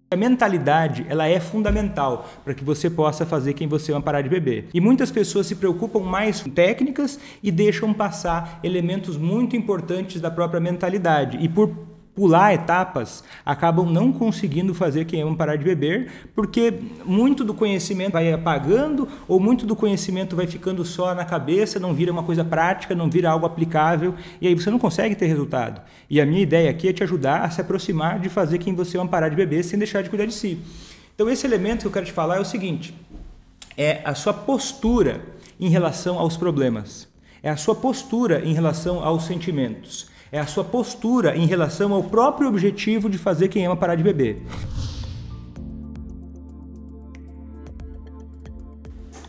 A mentalidade, ela é fundamental para que você possa fazer quem você ama parar de beber. E muitas pessoas se preocupam mais com técnicas e deixam passar elementos muito importantes da própria mentalidade. E por pular etapas, acabam não conseguindo fazer quem ama parar de beber, porque muito do conhecimento vai apagando ou muito do conhecimento vai ficando só na cabeça, não vira uma coisa prática, não vira algo aplicável e aí você não consegue ter resultado. E a minha ideia aqui é te ajudar a se aproximar de fazer quem você ama parar de beber sem deixar de cuidar de si. Então esse elemento que eu quero te falar é o seguinte, é a sua postura em relação aos problemas, é a sua postura em relação aos sentimentos. É a sua postura em relação ao próprio objetivo de fazer quem ama parar de beber.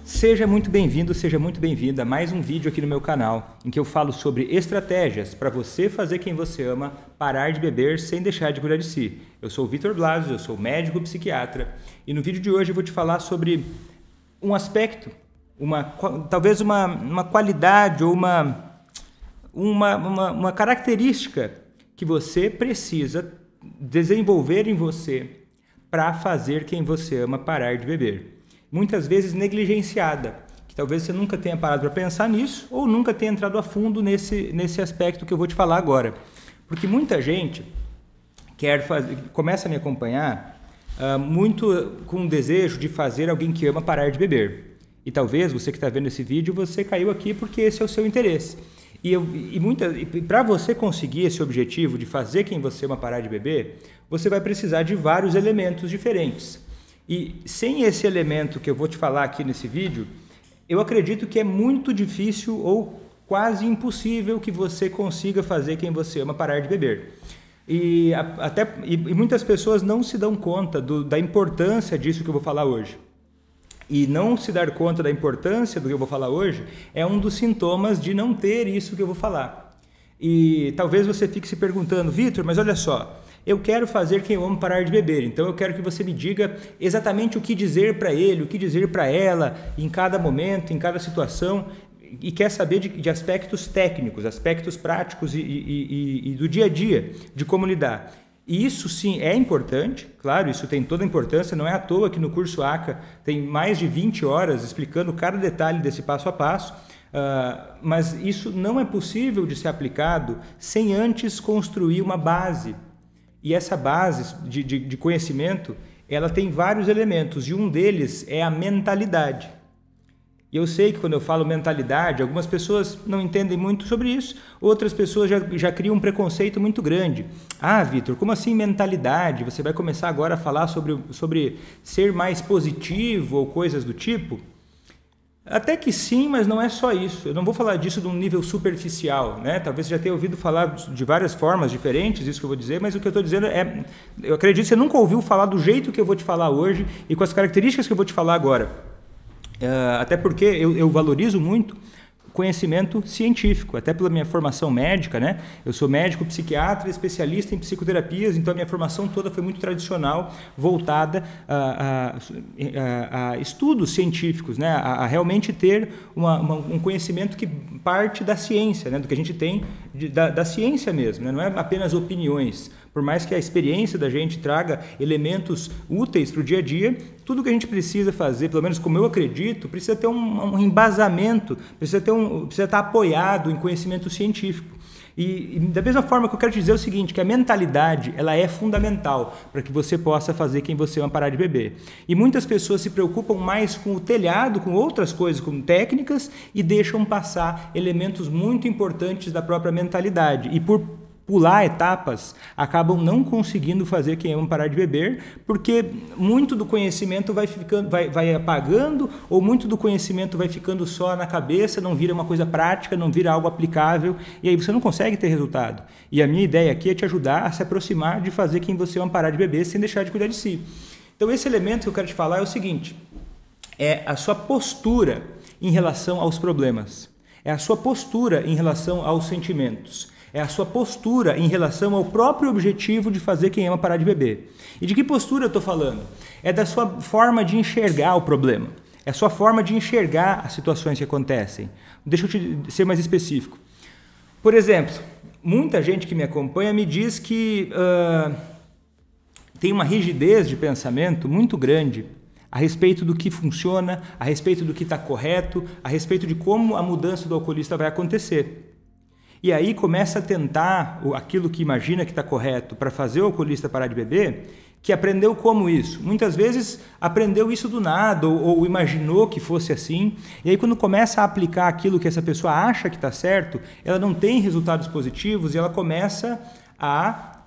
Seja muito bem-vindo, seja muito bem-vinda a mais um vídeo aqui no meu canal, em que eu falo sobre estratégias para você fazer quem você ama parar de beber sem deixar de cuidar de si. Eu sou o Vitor Blasius, eu sou médico psiquiatra, e no vídeo de hoje eu vou te falar sobre um aspecto, talvez uma qualidade ou uma característica que você precisa desenvolver em você para fazer quem você ama parar de beber. Muitas vezes negligenciada, que talvez você nunca tenha parado para pensar nisso ou nunca tenha entrado a fundo nesse aspecto que eu vou te falar agora. Porque muita gente começa a me acompanhar muito com o desejo de fazer alguém que ama parar de beber. E talvez você que está vendo esse vídeo, você caiu aqui porque esse é o seu interesse. E para você conseguir esse objetivo de fazer quem você ama parar de beber, você vai precisar de vários elementos diferentes. E sem esse elemento que eu vou te falar aqui nesse vídeo, eu acredito que é muito difícil ou quase impossível que você consiga fazer quem você ama parar de beber. E muitas pessoas não se dão conta da importância disso que eu vou falar hoje. E não se dar conta da importância do que eu vou falar hoje é um dos sintomas de não ter isso que eu vou falar. E talvez você fique se perguntando, Vitor, mas olha só, eu quero fazer quem eu amo parar de beber, então eu quero que você me diga exatamente o que dizer para ele, o que dizer para ela, em cada momento, em cada situação, e quer saber de aspectos técnicos, aspectos práticos e do dia a dia, de como lidar. E isso sim é importante, claro, isso tem toda a importância, não é à toa que no curso ACA tem mais de 20 horas explicando cada detalhe desse passo a passo, mas isso não é possível de ser aplicado sem antes construir uma base. E essa base de conhecimento, ela tem vários elementos e um deles é a mentalidade. E eu sei que quando eu falo mentalidade, algumas pessoas não entendem muito sobre isso, outras pessoas já criam um preconceito muito grande. Ah, Vitor, como assim mentalidade? Você vai começar agora a falar sobre ser mais positivo ou coisas do tipo? Até que sim, mas não é só isso. Eu não vou falar disso de um nível superficial, né? Talvez você já tenha ouvido falar de várias formas diferentes, isso que eu vou dizer, mas o que eu estou dizendo é... Eu acredito que você nunca ouviu falar do jeito que eu vou te falar hoje e com as características que eu vou te falar agora. Até porque eu valorizo muito conhecimento científico, até pela minha formação médica, né? Eu sou médico psiquiatra, especialista em psicoterapias, então a minha formação toda foi muito tradicional, voltada a estudos científicos, né? A realmente ter um conhecimento que parte da ciência, né? Do que a gente tem da ciência mesmo, né? Não é apenas opiniões. Por mais que a experiência da gente traga elementos úteis para o dia a dia, tudo que a gente precisa fazer, pelo menos como eu acredito, precisa ter um embasamento, precisa estar apoiado em conhecimento científico. E da mesma forma que eu quero te dizer o seguinte, que a mentalidade, ela é fundamental para que você possa fazer quem você ama parar de beber. E muitas pessoas se preocupam mais com o telhado, com outras coisas, com técnicas, e deixam passar elementos muito importantes da própria mentalidade. E por pular etapas, acabam não conseguindo fazer quem ama parar de beber, porque muito do conhecimento vai apagando, ou muito do conhecimento vai ficando só na cabeça, não vira uma coisa prática, não vira algo aplicável, e aí você não consegue ter resultado. E a minha ideia aqui é te ajudar a se aproximar de fazer quem você ama parar de beber sem deixar de cuidar de si. Então esse elemento que eu quero te falar é o seguinte, é a sua postura em relação aos problemas, é a sua postura em relação aos sentimentos. É a sua postura em relação ao próprio objetivo de fazer quem ama parar de beber. E de que postura eu estou falando? É da sua forma de enxergar o problema. É a sua forma de enxergar as situações que acontecem. Deixa eu ser mais específico. Por exemplo, muita gente que me acompanha me diz que tem uma rigidez de pensamento muito grande a respeito do que funciona, a respeito do que está correto, a respeito de como a mudança do alcoolista vai acontecer. E aí começa a tentar aquilo que imagina que está correto para fazer o alcoolista parar de beber, que aprendeu como isso. Muitas vezes aprendeu isso do nada ou imaginou que fosse assim. E aí quando começa a aplicar aquilo que essa pessoa acha que está certo, ela não tem resultados positivos e ela começa a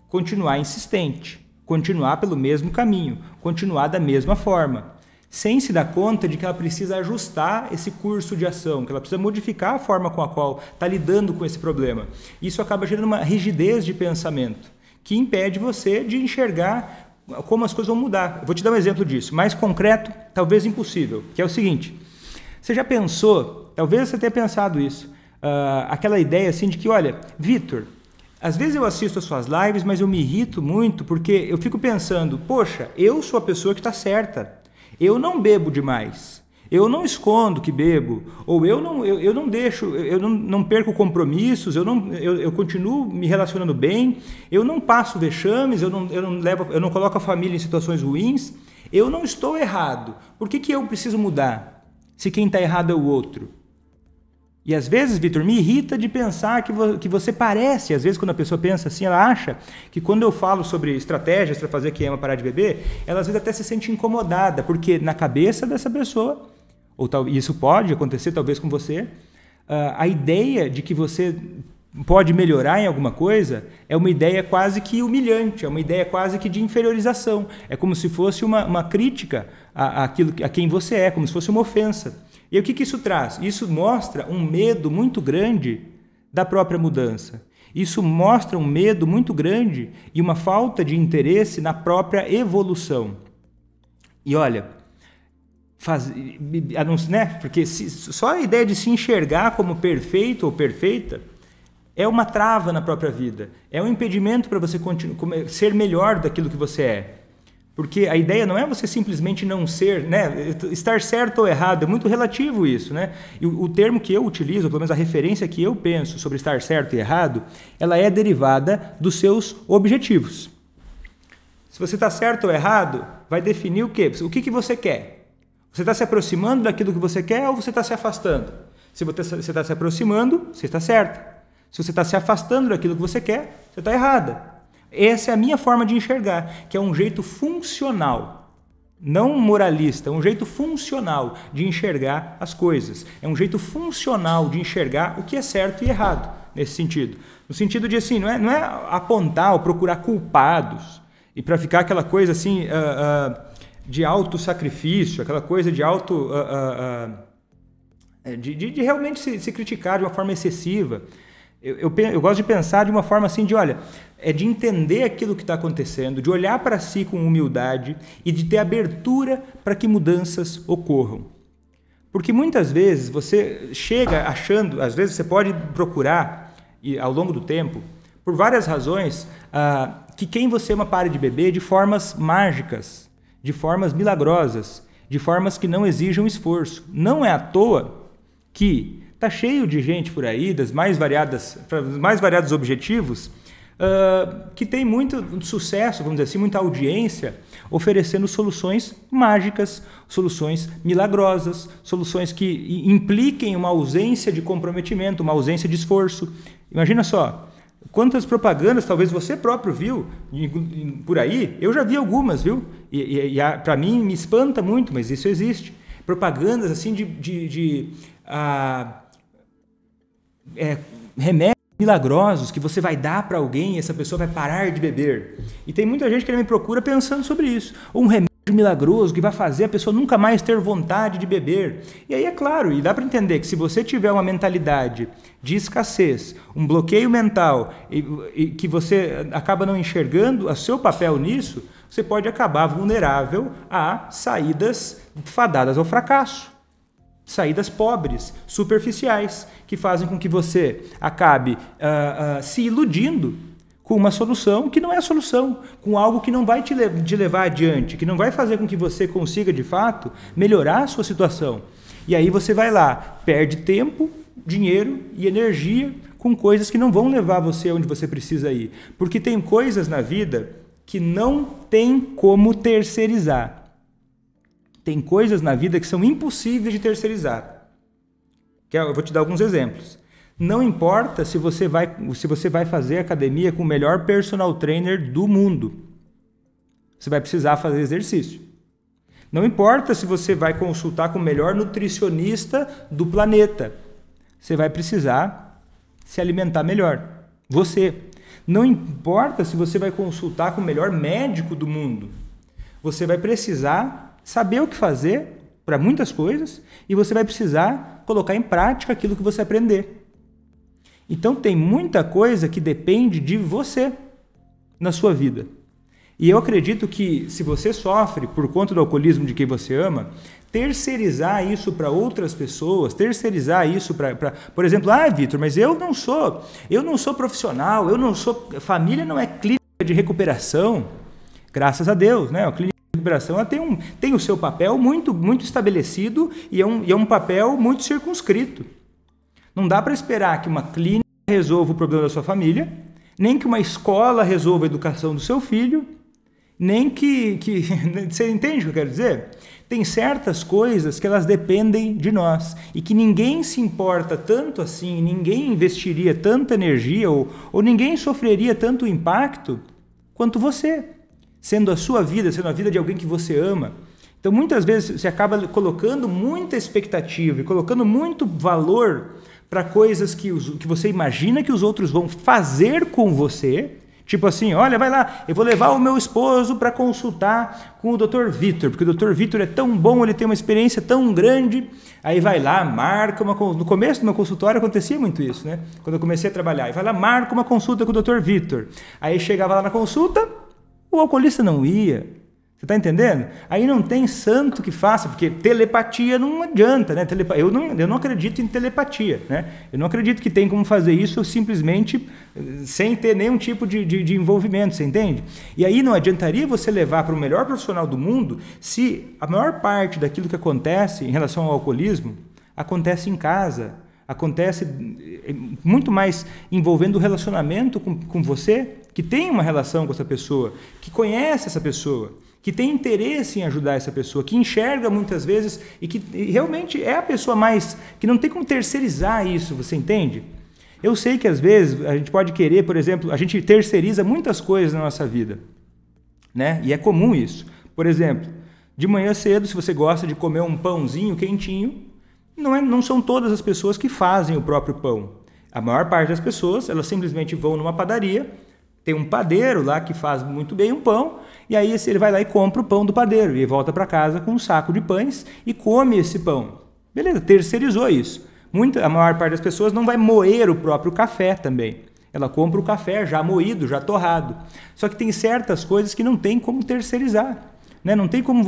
continuar insistente, continuar pelo mesmo caminho, continuar da mesma forma, sem se dar conta de que ela precisa ajustar esse curso de ação, que ela precisa modificar a forma com a qual está lidando com esse problema. Isso acaba gerando uma rigidez de pensamento, que impede você de enxergar como as coisas vão mudar. Eu vou te dar um exemplo disso, mais concreto, talvez impossível, que é o seguinte: você já pensou, talvez você tenha pensado isso, aquela ideia assim de que, olha, Vitor, às vezes eu assisto as suas lives, mas eu me irrito muito porque eu fico pensando, poxa, eu sou a pessoa que está certa. Eu não bebo demais, eu não escondo que bebo, ou eu não deixo, eu não perco compromissos, eu continuo me relacionando bem, eu não passo vexames, eu não coloco a família em situações ruins, eu não estou errado. Por que eu preciso mudar, se quem está errado é o outro? E às vezes, Vitor, me irrita de pensar que você parece, às vezes quando a pessoa pensa assim, ela acha que quando eu falo sobre estratégias para fazer quem ama parar de beber, ela às vezes até se sente incomodada, porque na cabeça dessa pessoa, e isso pode acontecer talvez com você, a ideia de que você pode melhorar em alguma coisa é uma ideia quase que humilhante, é uma ideia quase que de inferiorização, é como se fosse uma crítica a quem você é, como se fosse uma ofensa. E o que isso traz? Isso mostra um medo muito grande da própria mudança. Isso mostra um medo muito grande e uma falta de interesse na própria evolução. E olha, porque só a ideia de se enxergar como perfeito ou perfeita é uma trava na própria vida. É um impedimento para você ser melhor daquilo que você é. Porque a ideia não é você simplesmente não ser, né? Estar certo ou errado, é muito relativo isso, né? E o termo que eu utilizo, pelo menos a referência que eu penso sobre estar certo e errado, ela é derivada dos seus objetivos. Se você está certo ou errado, vai definir o quê? O que você quer? Você está se aproximando daquilo que você quer ou você está se afastando? Se você está se aproximando, você está certo. Se você está se afastando daquilo que você quer, você está errada. Essa é a minha forma de enxergar, que é um jeito funcional, não moralista, é um jeito funcional de enxergar as coisas. É um jeito funcional de enxergar o que é certo e errado, nesse sentido. No sentido de, assim, não é apontar ou procurar culpados, e para ficar aquela coisa assim, de autossacrifício, aquela coisa de de realmente se criticar de uma forma excessiva. Eu gosto de pensar de uma forma assim de, olha, é de entender aquilo que está acontecendo, de olhar para si com humildade e de ter abertura para que mudanças ocorram. Porque muitas vezes você chega achando, às vezes você pode procurar, e ao longo do tempo, por várias razões, que quem você ama pare de beber de formas mágicas, de formas milagrosas, de formas que não exijam esforço. Não é à toa que está cheio de gente por aí, para os mais variados objetivos, que tem muito sucesso, vamos dizer assim, muita audiência, oferecendo soluções mágicas, soluções milagrosas, soluções que impliquem uma ausência de comprometimento, uma ausência de esforço. Imagina só, quantas propagandas talvez você próprio viu por aí, eu já vi algumas, viu? E para mim me espanta muito, mas isso existe. Propagandas assim remédios milagrosos que você vai dar para alguém e essa pessoa vai parar de beber. E tem muita gente que me procura pensando sobre isso. Ou um remédio milagroso que vai fazer a pessoa nunca mais ter vontade de beber. E aí é claro, e dá para entender que se você tiver uma mentalidade de escassez, um bloqueio mental e que você acaba não enxergando o seu papel nisso, você pode acabar vulnerável a saídas fadadas ao fracasso. Saídas pobres, superficiais, que fazem com que você acabe se iludindo com uma solução que não é a solução, com algo que não vai te levar adiante, que não vai fazer com que você consiga, de fato, melhorar a sua situação. E aí você vai lá, perde tempo, dinheiro e energia com coisas que não vão levar você onde você precisa ir. Porque tem coisas na vida que não tem como terceirizar. Tem coisas na vida que são impossíveis de terceirizar. Eu vou te dar alguns exemplos. Não importa se você vai fazer academia com o melhor personal trainer do mundo. Você vai precisar fazer exercício. Não importa se você vai consultar com o melhor nutricionista do planeta. Você vai precisar se alimentar melhor. Você. Não importa se você vai consultar com o melhor médico do mundo. Você vai precisar saber o que fazer para muitas coisas e você vai precisar colocar em prática aquilo que você aprender. Então tem muita coisa que depende de você na sua vida. E eu acredito que se você sofre por conta do alcoolismo de quem você ama, terceirizar isso para outras pessoas, terceirizar isso para, por exemplo, Vitor, mas eu não sou profissional, família não é clínica de recuperação, graças a Deus, né? A clínica de recuperação ela tem o seu papel muito, muito estabelecido e é um papel muito circunscrito. Não dá para esperar que uma clínica resolva o problema da sua família, nem que uma escola resolva a educação do seu filho, nem que você entende o que eu quero dizer? Tem certas coisas que elas dependem de nós e que ninguém se importa tanto assim, ninguém investiria tanta energia ou ninguém sofreria tanto impacto quanto você, sendo a sua vida, sendo a vida de alguém que você ama. Então muitas vezes você acaba colocando muita expectativa e colocando muito valor para coisas que você imagina que os outros vão fazer com você. Tipo assim, olha, vai lá, eu vou levar o meu esposo para consultar com o Dr. Vitor, porque o Dr. Vitor é tão bom, ele tem uma experiência tão grande. Aí vai lá, marca no começo do meu consultório acontecia muito isso, né? Quando eu comecei a trabalhar, e vai lá, marca uma consulta com o Dr. Vitor. Aí chegava lá na consulta, o alcoolista não ia. Você está entendendo? Aí não tem santo que faça, porque telepatia não adianta, né? Eu não acredito em telepatia, né? Eu não acredito que tem como fazer isso simplesmente sem ter nenhum tipo de envolvimento, você entende? E aí não adiantaria você levar para o melhor profissional do mundo se a maior parte daquilo que acontece em relação ao alcoolismo acontece em casa, acontece muito mais envolvendo o relacionamento com você, que tem uma relação com essa pessoa, que conhece essa pessoa, que tem interesse em ajudar essa pessoa, que enxerga muitas vezes e que realmente é a pessoa mais... que não tem como terceirizar isso, você entende? Eu sei que às vezes a gente pode querer, por exemplo, a gente terceiriza muitas coisas na nossa vida, né? E é comum isso. Por exemplo, de manhã cedo, se você gosta de comer um pãozinho quentinho, não são todas as pessoas que fazem o próprio pão. A maior parte das pessoas, elas simplesmente vão numa padaria, tem um padeiro lá que faz muito bem um pão, e aí ele vai lá e compra o pão do padeiro, e volta para casa com um saco de pães e come esse pão. Beleza, terceirizou isso. A maior parte das pessoas não vai moer o próprio café também. Ela compra o café já moído, já torrado. Só que tem certas coisas que não tem como terceirizar. Né? Não tem como,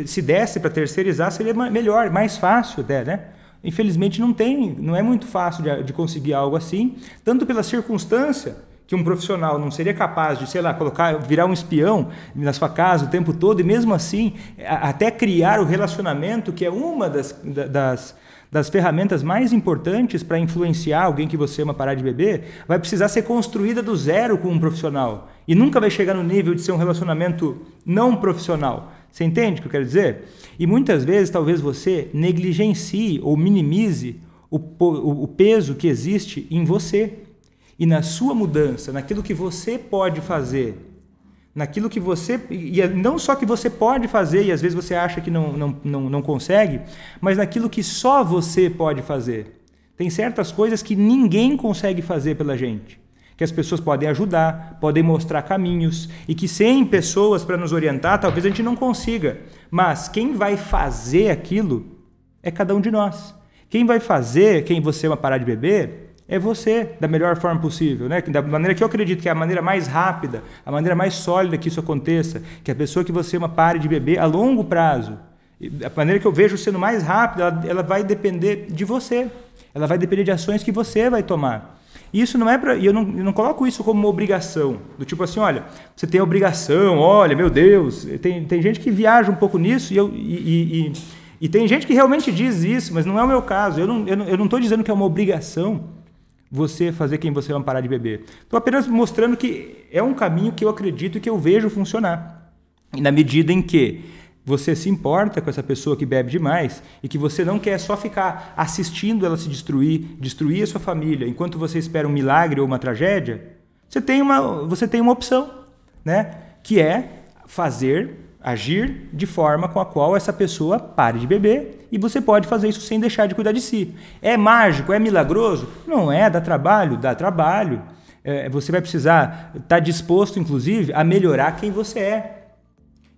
se desse para terceirizar, seria melhor, mais fácil até, né? Infelizmente não é muito fácil de conseguir algo assim, tanto pela circunstância que um profissional não seria capaz de, sei lá, virar um espião na sua casa o tempo todo e mesmo assim até criar o relacionamento, que é uma das ferramentas mais importantes para influenciar alguém que você ama parar de beber, vai precisar ser construída do zero com um profissional e nunca vai chegar no nível de ser um relacionamento não profissional. Você entende o que eu quero dizer? E muitas vezes talvez você negligencie ou minimize o peso que existe em você e na sua mudança, naquilo que você pode fazer, naquilo que você... E não só que você pode fazer e às vezes você acha que não consegue, mas naquilo que só você pode fazer. Tem certas coisas que ninguém consegue fazer pela gente, que as pessoas podem ajudar, podem mostrar caminhos, e que sem pessoas para nos orientar, talvez a gente não consiga. Mas quem vai fazer aquilo é cada um de nós. Quem vai fazer, quem você ama parar de beber, é você, da melhor forma possível, né? Da maneira que eu acredito que é a maneira mais rápida, a maneira mais sólida que isso aconteça, que a pessoa que você ama pare de beber a longo prazo. A maneira que eu vejo sendo mais rápida, ela vai depender de você. Ela vai depender de ações que você vai tomar. E isso não é para... Eu não coloco isso como uma obrigação. Do tipo assim, olha, você tem obrigação, olha, meu Deus. Tem gente que viaja um pouco nisso e tem gente que realmente diz isso, mas não é o meu caso. Eu não estou dizendo que é uma obrigação você fazer quem você ama parar de beber. Estou apenas mostrando que é um caminho que eu acredito e que eu vejo funcionar. E na medida em que você se importa com essa pessoa que bebe demais e que você não quer só ficar assistindo ela se destruir a sua família, enquanto você espera um milagre ou uma tragédia, você tem uma opção, né? Que é agir de forma com a qual essa pessoa pare de beber, e você pode fazer isso sem deixar de cuidar de si. É mágico? É milagroso? Não é, dá trabalho. Você vai precisar estar disposto, inclusive, a melhorar quem você é.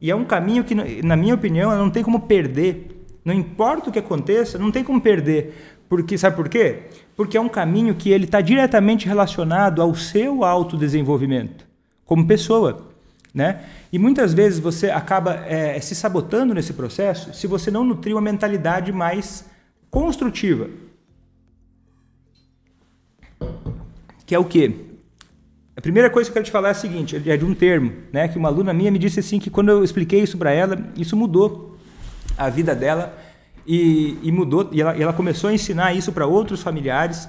E é um caminho que, na minha opinião, não tem como perder. Não importa o que aconteça, não tem como perder. Sabe por quê? Porque é um caminho que ele está diretamente relacionado ao seu autodesenvolvimento como pessoa, né? E muitas vezes você acaba se sabotando nesse processo se você não nutrir uma mentalidade mais construtiva. Que é o quê? A primeira coisa que eu quero te falar é a seguinte, é de um termo, né, que uma aluna minha me disse assim, que quando eu expliquei isso para ela, isso mudou a vida dela e mudou, e ela começou a ensinar isso para outros familiares.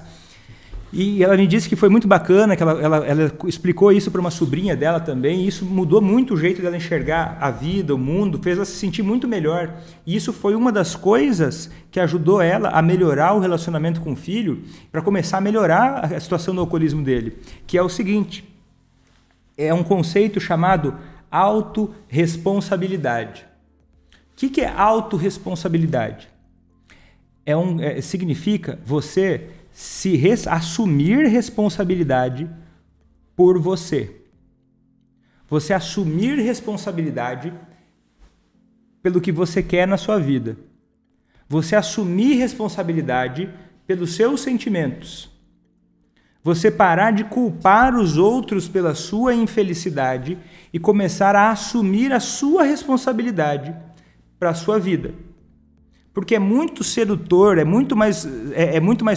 E ela me disse que foi muito bacana, que ela explicou isso para uma sobrinha dela também, e isso mudou muito o jeito dela enxergar a vida, o mundo, fez ela se sentir muito melhor. E isso foi uma das coisas que ajudou ela a melhorar o relacionamento com o filho, para começar a melhorar a situação do alcoolismo dele, que é o seguinte, é um conceito chamado autorresponsabilidade. O que é autorresponsabilidade? Significa você assumir responsabilidade por você. Você assumir responsabilidade pelo que você quer na sua vida. Você assumir responsabilidade pelos seus sentimentos. Você parar de culpar os outros pela sua infelicidade e começar a assumir a sua responsabilidade para a sua vida. Porque é muito sedutor, é muito mais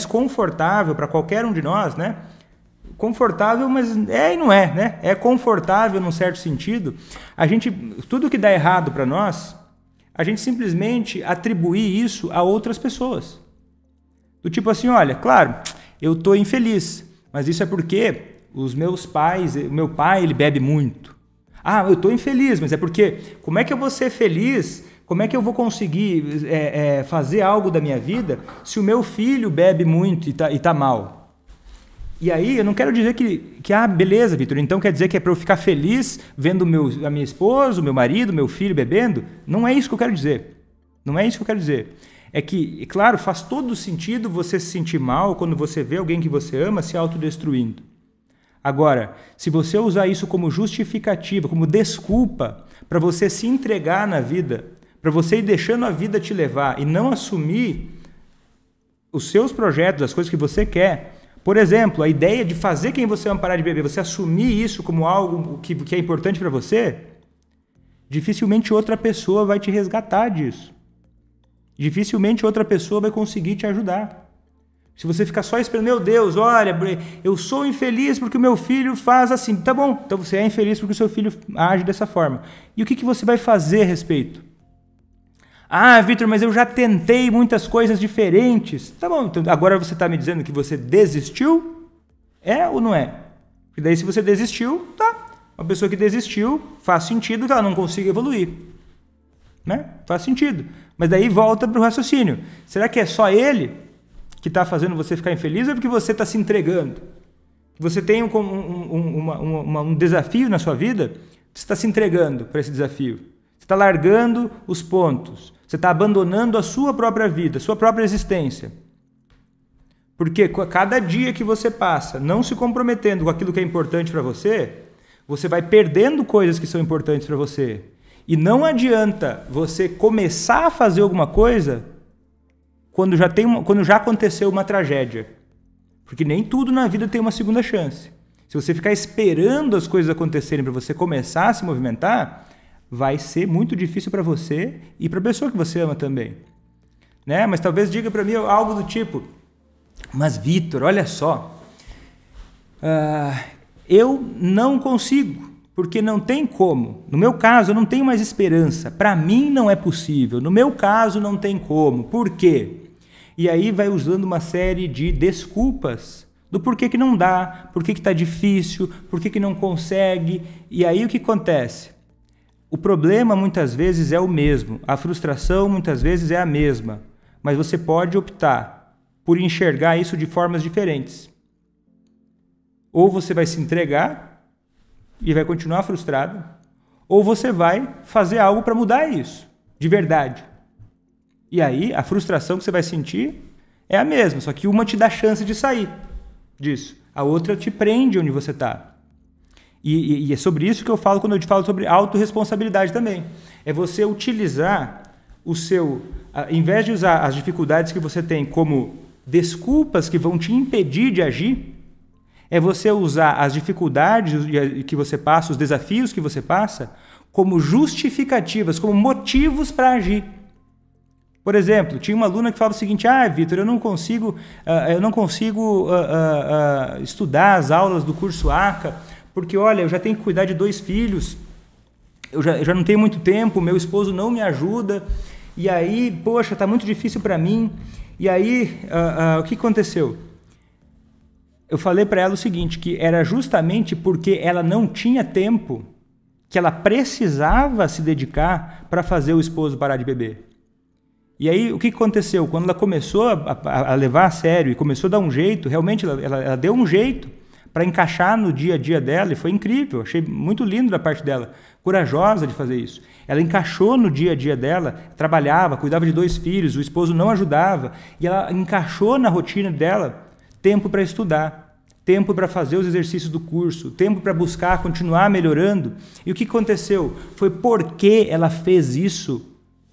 confortável para qualquer um de nós, né? Confortável, mas e não é, né? É confortável num certo sentido. Tudo que dá errado para nós, a gente simplesmente atribuir isso a outras pessoas. Do tipo assim, olha, claro, eu estou infeliz, mas isso é porque meu pai, ele bebe muito. Ah, eu estou infeliz, mas é porque, como é que eu vou ser feliz? Como é que eu vou conseguir fazer algo da minha vida se o meu filho bebe muito e tá mal? E aí eu não quero dizer que beleza, Vitor, então quer dizer que é para eu ficar feliz vendo a minha esposa, o meu marido, meu filho bebendo? Não é isso que eu quero dizer. Não é isso que eu quero dizer. É que, claro, faz todo sentido você se sentir mal quando você vê alguém que você ama se autodestruindo. Agora, se você usar isso como justificativa, como desculpa para você se entregar na vida, para você ir deixando a vida te levar e não assumir os seus projetos, as coisas que você quer. Por exemplo, a ideia de fazer quem você ama parar de beber, você assumir isso como algo que é importante para você, dificilmente outra pessoa vai te resgatar disso. Dificilmente outra pessoa vai conseguir te ajudar. Se você ficar só esperando, meu Deus, olha, eu sou infeliz porque o meu filho faz assim. Tá bom, então você é infeliz porque o seu filho age dessa forma. E o que você vai fazer a respeito? Ah, Vitor, mas eu já tentei muitas coisas diferentes. Tá bom, então agora você está me dizendo que você desistiu? É ou não é? E daí se você desistiu, tá. Uma pessoa que desistiu, faz sentido que ela não consiga evoluir. Né? Faz sentido. Mas daí volta para o raciocínio. Será que é só ele que está fazendo você ficar infeliz ou é porque você está se entregando? Você tem um desafio na sua vida, você está se entregando para esse desafio. Você está largando os pontos. Você está abandonando a sua própria vida, a sua própria existência. Porque cada dia que você passa não se comprometendo com aquilo que é importante para você, você vai perdendo coisas que são importantes para você. E não adianta você começar a fazer alguma coisa quando já aconteceu uma tragédia. Porque nem tudo na vida tem uma segunda chance. Se você ficar esperando as coisas acontecerem para você começar a se movimentar, vai ser muito difícil para você e para a pessoa que você ama também. Né? Mas talvez diga para mim algo do tipo, mas Vitor, olha só, eu não consigo, porque não tem como. No meu caso, eu não tenho mais esperança. Para mim não é possível. No meu caso, não tem como. Por quê? E aí vai usando uma série de desculpas Do porquê que não dá, porquê que está difícil, porquê que não consegue. E aí o que acontece? O problema muitas vezes é o mesmo, a frustração muitas vezes é a mesma, mas você pode optar por enxergar isso de formas diferentes. Ou você vai se entregar e vai continuar frustrado, ou você vai fazer algo para mudar isso, de verdade. E aí a frustração que você vai sentir é a mesma, só que uma te dá chance de sair disso. A outra te prende onde você está. E é sobre isso que eu falo quando eu te falo sobre autorresponsabilidade também. É você utilizar o seu... Em vez de usar as dificuldades que você tem como desculpas que vão te impedir de agir, é você usar as dificuldades que você passa, os desafios que você passa, como justificativas, como motivos para agir. Por exemplo, tinha uma aluna que falava o seguinte: Vitor, eu não consigo estudar as aulas do curso ACA, porque, olha, eu já tenho que cuidar de 2 filhos, eu já não tenho muito tempo, meu esposo não me ajuda, e aí, poxa, está muito difícil para mim. E aí, o que aconteceu? Eu falei para ela o seguinte, que era justamente porque ela não tinha tempo que ela precisava se dedicar para fazer o esposo parar de beber. E aí, o que aconteceu? Quando ela começou a levar a sério e começou a dar um jeito, realmente ela deu um jeito para encaixar no dia a dia dela, e foi incrível, achei muito lindo da parte dela, corajosa de fazer isso. Ela encaixou no dia a dia dela, trabalhava, cuidava de 2 filhos, o esposo não ajudava, e ela encaixou na rotina dela tempo para estudar, tempo para fazer os exercícios do curso, tempo para buscar, continuar melhorando. E o que aconteceu? Foi porque ela fez isso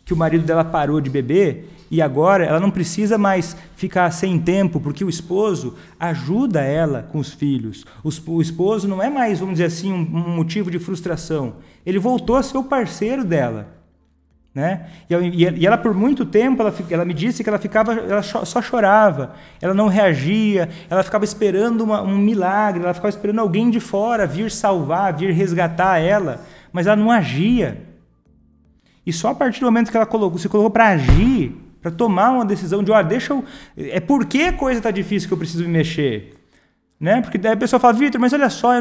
que o marido dela parou de beber, e agora ela não precisa mais ficar sem tempo, porque o esposo ajuda ela com os filhos. O esposo não é mais, vamos dizer assim, um motivo de frustração. Ele voltou a ser o parceiro dela, né? E ela, por muito tempo, ela me disse que ela só chorava, ela não reagia, ela ficava esperando um milagre, ela ficava esperando alguém de fora vir salvar, vir resgatar ela, mas ela não agia. E só a partir do momento que ela se colocou para agir, para tomar uma decisão de, é porque a coisa está difícil que eu preciso me mexer. Né? Porque daí a pessoa fala, Vitor, mas olha só,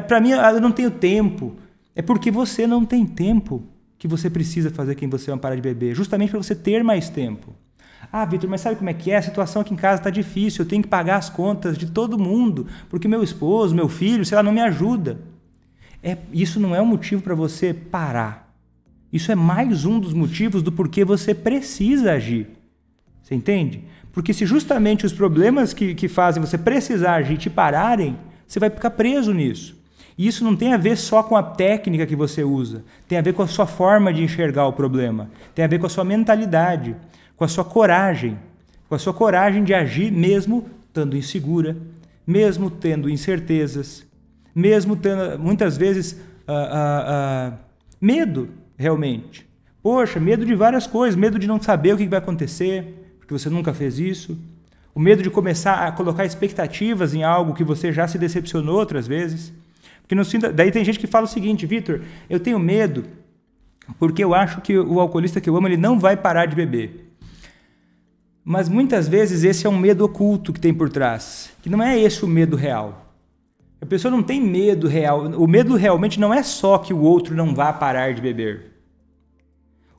para mim eu não tenho tempo. É porque você não tem tempo que você precisa fazer quem você ama parar de beber, justamente para você ter mais tempo. Vitor, mas sabe como é que é? A situação aqui em casa está difícil, eu tenho que pagar as contas de todo mundo, porque meu esposo, meu filho, sei lá, não me ajuda. Isso não é um motivo para você parar. Isso é mais um dos motivos do porquê você precisa agir. Você entende? Porque se justamente os problemas que fazem você precisar agir te pararem, você vai ficar preso nisso. E isso não tem a ver só com a técnica que você usa. Tem a ver com a sua forma de enxergar o problema. Tem a ver com a sua mentalidade, com a sua coragem. Com a sua coragem de agir mesmo estando insegura, mesmo tendo incertezas, mesmo tendo, muitas vezes, medo. Realmente. Poxa, medo de várias coisas, medo de não saber o que vai acontecer, porque você nunca fez isso. O medo de começar a colocar expectativas em algo que você já se decepcionou outras vezes. Porque daí tem gente que fala o seguinte, Vitor, eu tenho medo porque eu acho que o alcoolista que eu amo, ele não vai parar de beber. Mas muitas vezes esse é um medo oculto que tem por trás, que não é esse o medo real. A pessoa não tem medo real. O medo realmente não é só que o outro não vá parar de beber.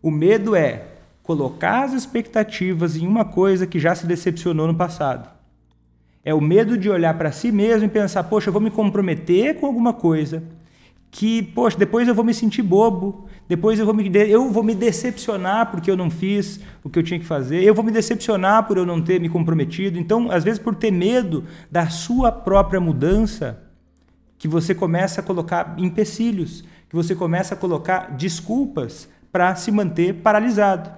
O medo é colocar as expectativas em uma coisa que já se decepcionou no passado. É o medo de olhar para si mesmo e pensar, poxa, eu vou me comprometer com alguma coisa que, poxa, depois eu vou me sentir bobo, depois eu vou me decepcionar porque eu não fiz o que eu tinha que fazer, eu vou me decepcionar por eu não ter me comprometido. Então, às vezes, por ter medo da sua própria mudança, que você começa a colocar empecilhos, que você começa a colocar desculpas para se manter paralisado.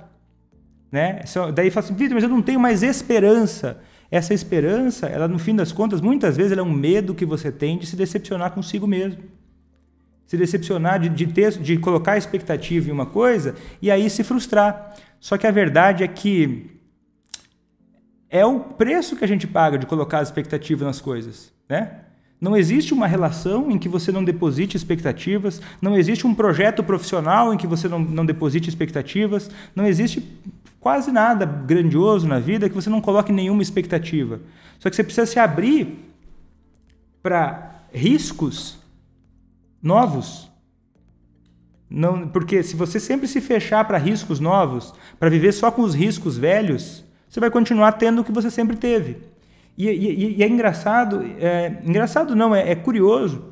Né? Daí fala assim, Vitor, mas eu não tenho mais esperança. Essa esperança, ela no fim das contas, muitas vezes ela é um medo que você tem de se decepcionar consigo mesmo. Se decepcionar, de colocar a expectativa em uma coisa e aí se frustrar. Só que a verdade é que é o preço que a gente paga de colocar as expectativas nas coisas. Né? Não existe uma relação em que você não deposite expectativas, não existe um projeto profissional em que você não deposite expectativas, não existe quase nada grandioso na vida que você não coloque nenhuma expectativa. Só que você precisa se abrir para riscos novos. Não, porque se você sempre se fechar para riscos novos, para viver só com os riscos velhos, você vai continuar tendo o que você sempre teve. E é engraçado, é curioso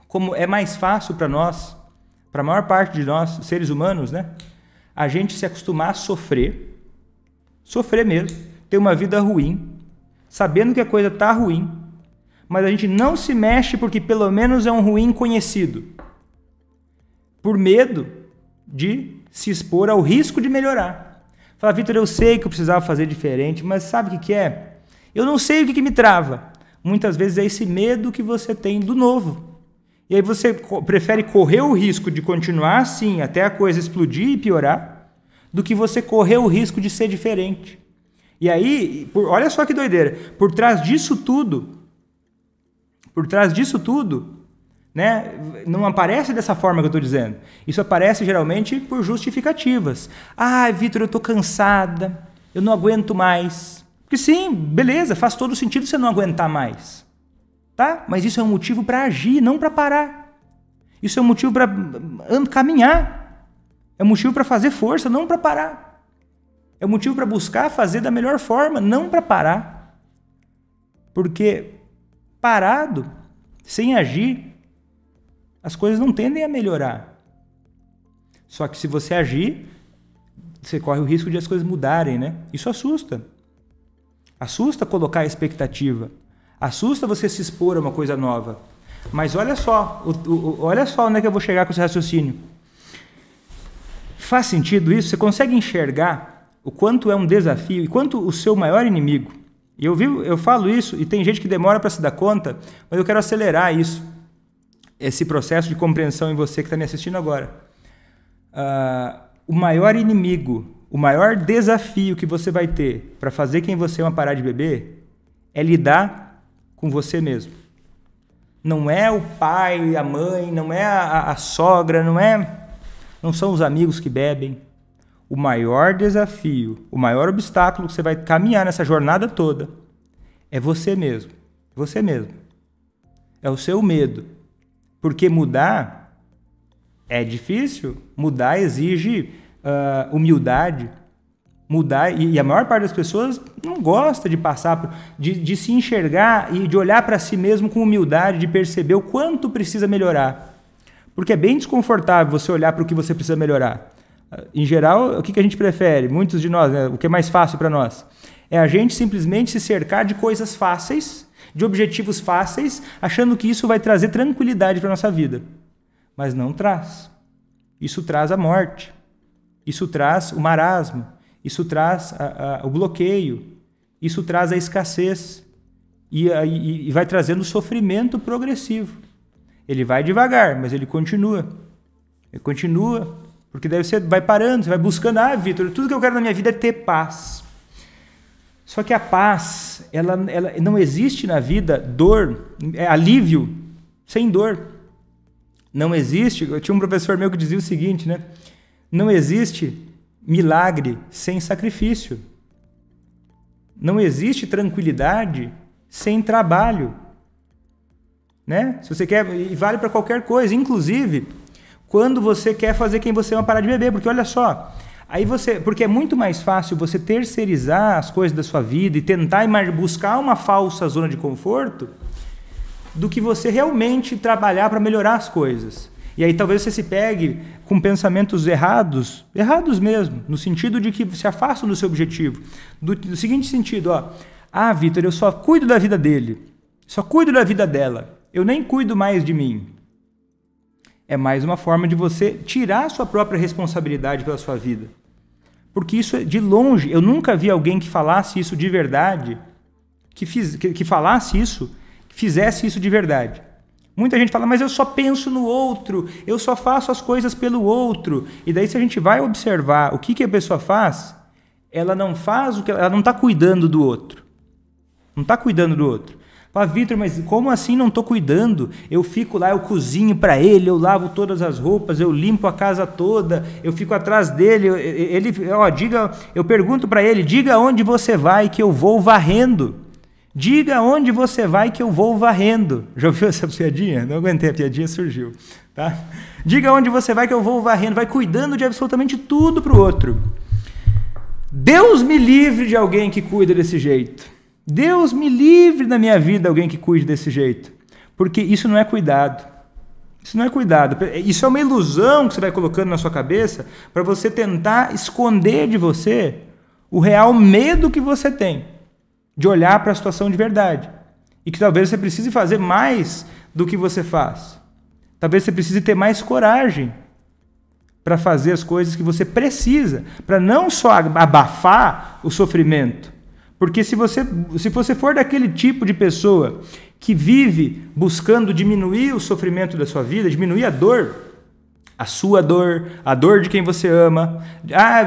como é mais fácil para nós, para a maior parte de nós, seres humanos, né, a gente se acostumar a sofrer mesmo, ter uma vida ruim, sabendo que a coisa está ruim, mas a gente não se mexe porque pelo menos é um ruim conhecido, por medo de se expor ao risco de melhorar. Fala, Vitor, eu sei que eu precisava fazer diferente, mas sabe o que é? Eu não sei o que me trava. Muitas vezes é esse medo que você tem do novo. E aí você prefere correr o risco de continuar assim até a coisa explodir e piorar, do que você correr o risco de ser diferente. E aí, olha só que doideira, por trás disso tudo, né, não aparece dessa forma que eu estou dizendo. Isso aparece geralmente por justificativas. Ah, Vitor, eu estou cansada, eu não aguento mais. Porque sim, beleza, faz todo sentido você não aguentar mais. Tá? Mas isso é um motivo para agir, não para parar. Isso é um motivo para caminhar. É um motivo para fazer força, não para parar. É um motivo para buscar fazer da melhor forma, não para parar. Porque parado, sem agir, as coisas não tendem a melhorar. Só que se você agir, você corre o risco de as coisas mudarem, né? Isso assusta. Assusta colocar a expectativa. Assusta você se expor a uma coisa nova. Mas olha só, olha só onde é que eu vou chegar com esse raciocínio. Faz sentido isso? Você consegue enxergar o quanto é um desafio e quanto o seu maior inimigo. E eu falo isso e tem gente que demora para se dar conta, mas eu quero acelerar isso. Esse processo de compreensão em você que está me assistindo agora. O maior inimigo, o maior desafio que você vai ter para fazer quem você é parar de beber é lidar com você mesmo. Não é o pai, a mãe, não é a sogra, não são os amigos que bebem. O maior desafio, o maior obstáculo que você vai caminhar nessa jornada toda é você mesmo. Você mesmo. É o seu medo. Porque mudar é difícil. Mudar exige humildade. Mudar, e a maior parte das pessoas não gosta de passar, de se enxergar e de olhar para si mesmo com humildade, de perceber o quanto precisa melhorar. Porque é bem desconfortável você olhar para o que você precisa melhorar. Em geral, o que a gente prefere? Muitos de nós, né? O que é mais fácil para nós? É a gente simplesmente se cercar de coisas fáceis, de objetivos fáceis, achando que isso vai trazer tranquilidade para a nossa vida. Mas não traz. Isso traz a morte. Isso traz o marasmo. Isso traz o bloqueio. Isso traz a escassez. E vai trazendo sofrimento progressivo. Ele vai devagar, mas ele continua. Ele continua. Porque daí você vai parando, você vai buscando. Ah, Vitor, tudo que eu quero na minha vida é ter paz. Só que a paz, ela não existe na vida dor, alívio sem dor. Não existe. Eu tinha um professor meu que dizia o seguinte, né? Não existe milagre sem sacrifício. Não existe tranquilidade sem trabalho. Né? Se você quer, e vale para qualquer coisa, inclusive quando você quer fazer quem você é parar de beber, porque olha só, porque é muito mais fácil você terceirizar as coisas da sua vida e tentar buscar uma falsa zona de conforto do que você realmente trabalhar para melhorar as coisas. E aí talvez você se pegue com pensamentos errados mesmo, no sentido de que se afastam do seu objetivo. Do seguinte sentido, Vitor, eu só cuido da vida dele, só cuido da vida dela, eu nem cuido mais de mim. É mais uma forma de você tirar a sua própria responsabilidade pela sua vida. Porque isso, de longe, eu nunca vi alguém que falasse isso de verdade, que falasse isso, que fizesse isso de verdade. Muita gente fala, mas eu só penso no outro, eu só faço as coisas pelo outro. E daí se a gente vai observar o que a pessoa faz, ela não está cuidando do outro. Não está cuidando do outro. Fala, Vitor, mas como assim não estou cuidando? Eu fico lá, eu cozinho para ele, eu lavo todas as roupas, eu limpo a casa toda, eu fico atrás dele, eu pergunto para ele, diga onde você vai que eu vou varrendo. Diga onde você vai que eu vou varrendo. Já ouviu essa piadinha? Não aguentei, a piadinha surgiu. Tá? Diga onde você vai que eu vou varrendo. Vai cuidando de absolutamente tudo para o outro. Deus me livre de alguém que cuida desse jeito. Deus me livre da minha vida alguém que cuide desse jeito. Porque isso não é cuidado. Isso não é cuidado. Isso é uma ilusão que você vai colocando na sua cabeça para você tentar esconder de você o real medo que você tem de olhar para a situação de verdade. E que talvez você precise fazer mais do que você faz. Talvez você precise ter mais coragem para fazer as coisas que você precisa, para não só abafar o sofrimento. Porque se você for daquele tipo de pessoa que vive buscando diminuir o sofrimento da sua vida, diminuir a sua dor, a dor de quem você ama.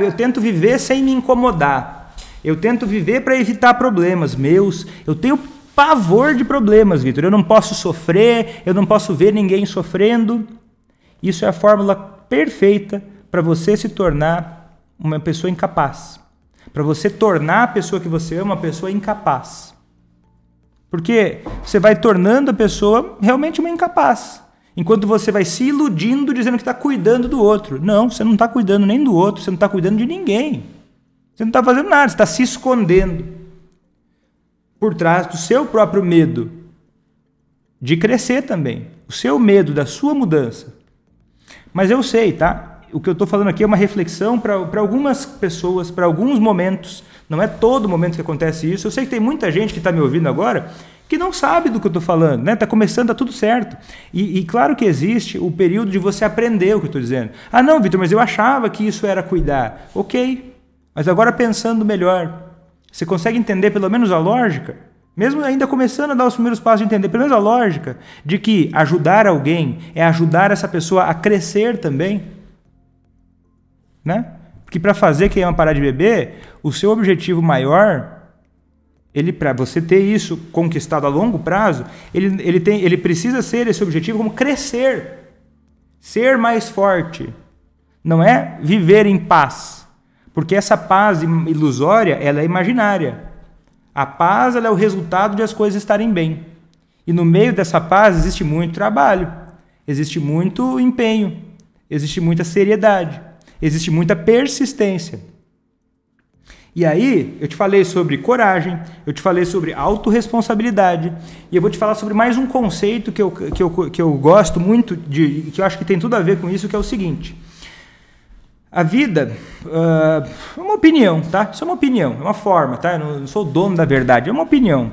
Eu tento viver sem me incomodar. Eu tento viver para evitar problemas meus. Eu tenho pavor de problemas, Vitor. Eu não posso sofrer, eu não posso ver ninguém sofrendo. Isso é a fórmula perfeita para você se tornar uma pessoa incapaz. Para você tornar a pessoa que você ama uma pessoa incapaz. Porque você vai tornando a pessoa realmente uma incapaz. Enquanto você vai se iludindo dizendo que está cuidando do outro. Não, você não está cuidando nem do outro, você não está cuidando de ninguém. Você não está fazendo nada, você está se escondendo por trás do seu próprio medo de crescer também. O seu medo da sua mudança. Mas eu sei, tá? O que eu estou falando aqui é uma reflexão para algumas pessoas, para alguns momentos. Não é todo momento que acontece isso. Eu sei que tem muita gente que está me ouvindo agora que não sabe do que eu estou falando, né? Está começando, está tudo certo. E claro que existe o período de você aprender o que eu estou dizendo. Ah, não, Vitor, mas eu achava que isso era cuidar. Ok, mas agora pensando melhor, você consegue entender pelo menos a lógica? Mesmo ainda começando a dar os primeiros passos de entender, pelo menos a lógica de que ajudar alguém é ajudar essa pessoa a crescer também. Né? Porque para fazer quem ama parar de beber, o seu objetivo maior, para você ter isso conquistado a longo prazo, ele precisa ser esse objetivo como crescer, ser mais forte. Não é viver em paz, porque essa paz ilusória, ela é imaginária. A paz, ela é o resultado de as coisas estarem bem. E no meio dessa paz existe muito trabalho, existe muito empenho, existe muita seriedade. Existe muita persistência. E aí, eu te falei sobre coragem, eu te falei sobre autorresponsabilidade, e eu vou te falar sobre mais um conceito que eu gosto muito, que eu acho que tem tudo a ver com isso, que é o seguinte. A vida é uma opinião, tá? Isso é uma opinião, é uma forma, tá? Eu não sou o dono da verdade, é uma opinião.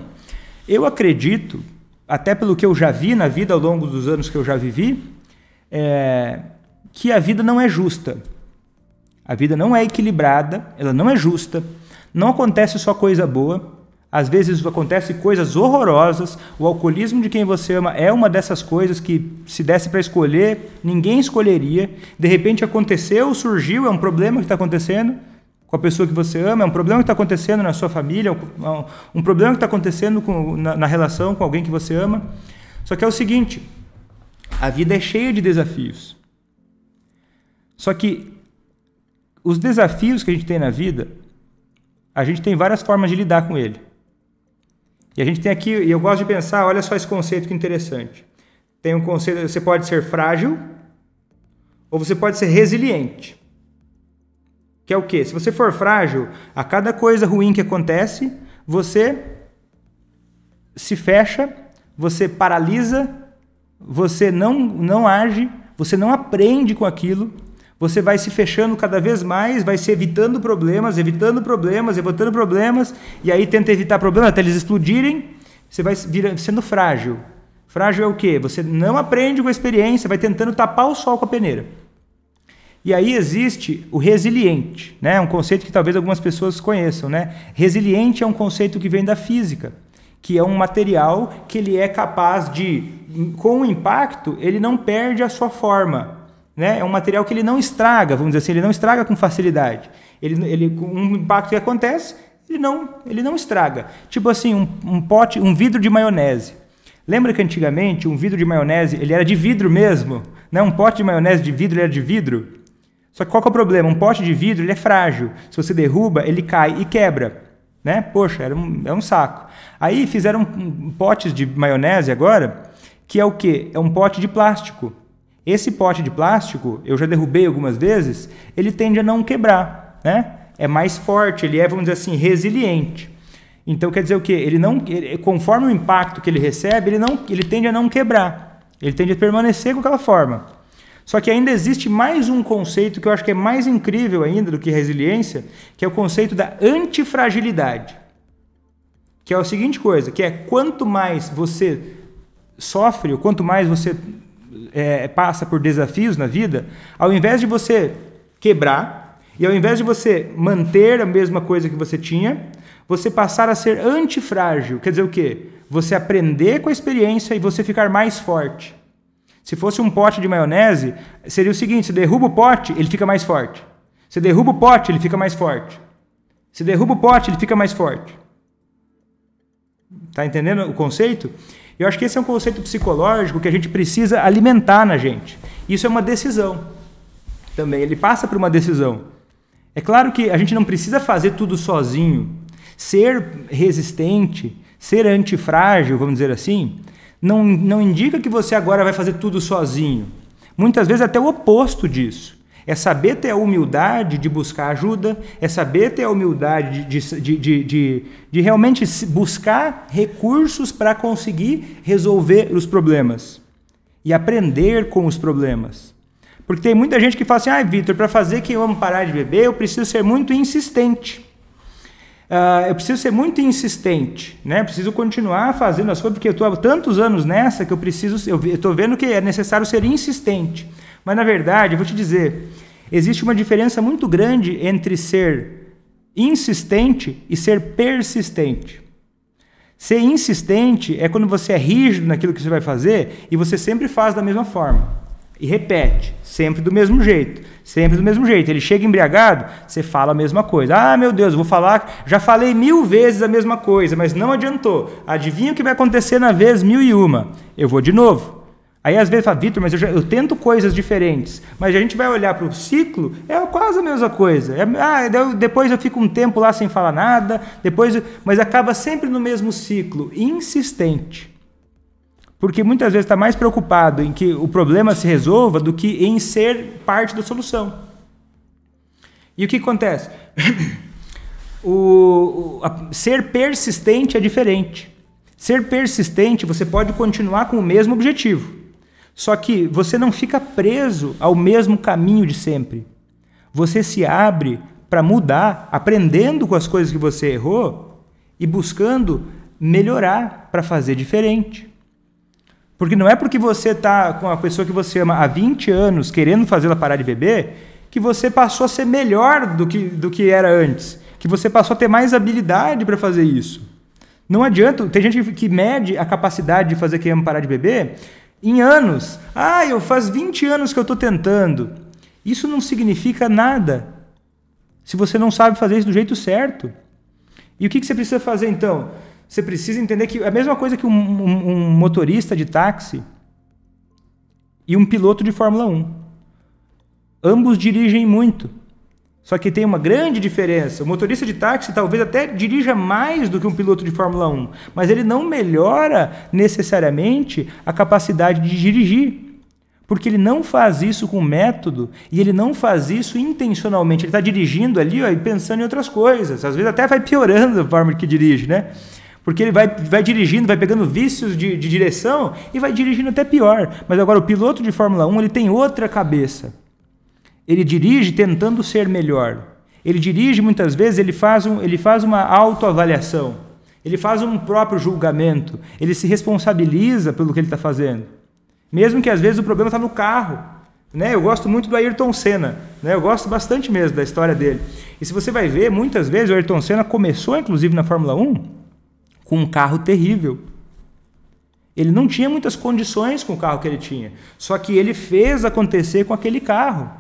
Eu acredito, até pelo que eu já vi na vida ao longo dos anos que eu já vivi, que a vida não é justa. A vida não é equilibrada, ela não é justa, não acontece só coisa boa, às vezes acontecem coisas horrorosas, o alcoolismo de quem você ama é uma dessas coisas que, se desse para escolher, ninguém escolheria, de repente aconteceu, surgiu, é um problema que está acontecendo com a pessoa que você ama, é um problema que está acontecendo na sua família, um problema que está acontecendo na relação com alguém que você ama, só que é o seguinte, a vida é cheia de desafios, só que os desafios que a gente tem na vida, a gente tem várias formas de lidar com ele. E a gente tem aqui, e eu gosto de pensar, olha só esse conceito que interessante. Tem um conceito, você pode ser frágil ou você pode ser resiliente. Que é o quê? Se você for frágil, a cada coisa ruim que acontece, você se fecha, você paralisa, você não age, você não aprende com aquilo. Você vai se fechando cada vez mais, vai se evitando problemas, e aí tenta evitar problemas até eles explodirem, você vai sendo frágil. Frágil é o quê? Você não aprende com a experiência, vai tentando tapar o sol com a peneira. E aí existe o resiliente, né? Um conceito que talvez algumas pessoas conheçam, né? Resiliente é um conceito que vem da física, que é um material que ele é capaz de, com o impacto, ele não perde a sua forma. Né? É um material que ele não estraga, vamos dizer assim, ele não estraga com facilidade. Com um impacto que acontece, ele não estraga. Tipo assim, um vidro de maionese. Lembra que antigamente um vidro de maionese, ele era de vidro mesmo? Né? Um pote de maionese de vidro, ele era de vidro? Só que qual que é o problema? Um pote de vidro, ele é frágil. Se você derruba, ele cai e quebra. Né? Poxa, é um saco. Aí fizeram potes de maionese agora, que é o quê? É um pote de plástico. Esse pote de plástico, eu já derrubei algumas vezes, ele tende a não quebrar, né? É mais forte, ele é, vamos dizer assim, resiliente. Então quer dizer o quê? Conforme o impacto que ele recebe, ele tende a não quebrar. Ele tende a permanecer com aquela forma. Só que ainda existe mais um conceito que eu acho que é mais incrível ainda do que resiliência, que é o conceito da antifragilidade. Que é a seguinte coisa, que é quanto mais você sofre, ou quanto mais você passa por desafios na vida, ao invés de você quebrar, e ao invés de você manter a mesma coisa que você tinha, você passar a ser antifrágil. Quer dizer o quê? Você aprender com a experiência e você ficar mais forte. Se fosse um pote de maionese, seria o seguinte, você derruba o pote, ele fica mais forte. Você derruba o pote, ele fica mais forte. Você derruba o pote, ele fica mais forte. Tá entendendo o conceito? Eu acho que esse é um conceito psicológico que a gente precisa alimentar na gente. Isso é uma decisão. Também, ele passa por uma decisão. É claro que a gente não precisa fazer tudo sozinho. Ser resistente, ser antifrágil, vamos dizer assim, não indica que você agora vai fazer tudo sozinho. Muitas vezes até o oposto disso. É saber ter a humildade de buscar ajuda, é saber ter a humildade de realmente buscar recursos para conseguir resolver os problemas e aprender com os problemas. Porque tem muita gente que fala assim, Vitor, para fazer que eu amo parar de beber, eu preciso ser muito insistente. Eu preciso ser muito insistente, né? Preciso continuar fazendo as coisas, porque eu estou há tantos anos nessa que eu estou vendo que é necessário ser insistente. Mas, na verdade, eu vou te dizer, existe uma diferença muito grande entre ser insistente e ser persistente. Ser insistente é quando você é rígido naquilo que você vai fazer e você sempre faz da mesma forma. E repete, sempre do mesmo jeito, sempre do mesmo jeito. Ele chega embriagado, você fala a mesma coisa. Meu Deus, vou falar, já falei 1000 vezes a mesma coisa, mas não adiantou. Adivinha o que vai acontecer na vez 1001? Eu vou de novo. Aí às vezes fala, Vitor, mas eu tento coisas diferentes. Mas a gente vai olhar para o ciclo, é quase a mesma coisa. Depois eu fico um tempo lá sem falar nada, mas acaba sempre no mesmo ciclo, insistente. Porque muitas vezes está mais preocupado em que o problema se resolva do que em ser parte da solução. E o que acontece? Ser persistente é diferente. Ser persistente, você pode continuar com o mesmo objetivo. Só que você não fica preso ao mesmo caminho de sempre. Você se abre para mudar, aprendendo com as coisas que você errou e buscando melhorar para fazer diferente. Porque não é porque você está com a pessoa que você ama há 20 anos querendo fazê-la parar de beber que você passou a ser melhor do que era antes. Que você passou a ter mais habilidade para fazer isso. Não adianta. Tem gente que mede a capacidade de fazer quem ama parar de beber em anos. Eu faz 20 anos que eu estou tentando. Isso não significa nada se você não sabe fazer isso do jeito certo. E o que você precisa fazer então? Você precisa entender que é a mesma coisa que um motorista de táxi e um piloto de Fórmula 1. Ambos dirigem muito. Só que tem uma grande diferença. O motorista de táxi talvez até dirija mais do que um piloto de Fórmula 1, mas ele não melhora necessariamente a capacidade de dirigir. Porque ele não faz isso com método e ele não faz isso intencionalmente. Ele está dirigindo ali e pensando em outras coisas. Às vezes até vai piorando a forma que dirige, né? Porque ele vai dirigindo, vai pegando vícios de direção e vai dirigindo até pior. Mas agora o piloto de Fórmula 1 ele tem outra cabeça. Ele dirige tentando ser melhor. Ele dirige muitas vezes, ele faz uma autoavaliação. Ele faz um próprio julgamento. Ele se responsabiliza pelo que ele está fazendo. Mesmo que às vezes o problema está no carro. Né? Eu gosto muito do Ayrton Senna. Né? Eu gosto bastante mesmo da história dele. E se você vai ver, muitas vezes o Ayrton Senna começou inclusive na Fórmula 1 com um carro terrível. Ele não tinha muitas condições com o carro que ele tinha. Só que ele fez acontecer com aquele carro.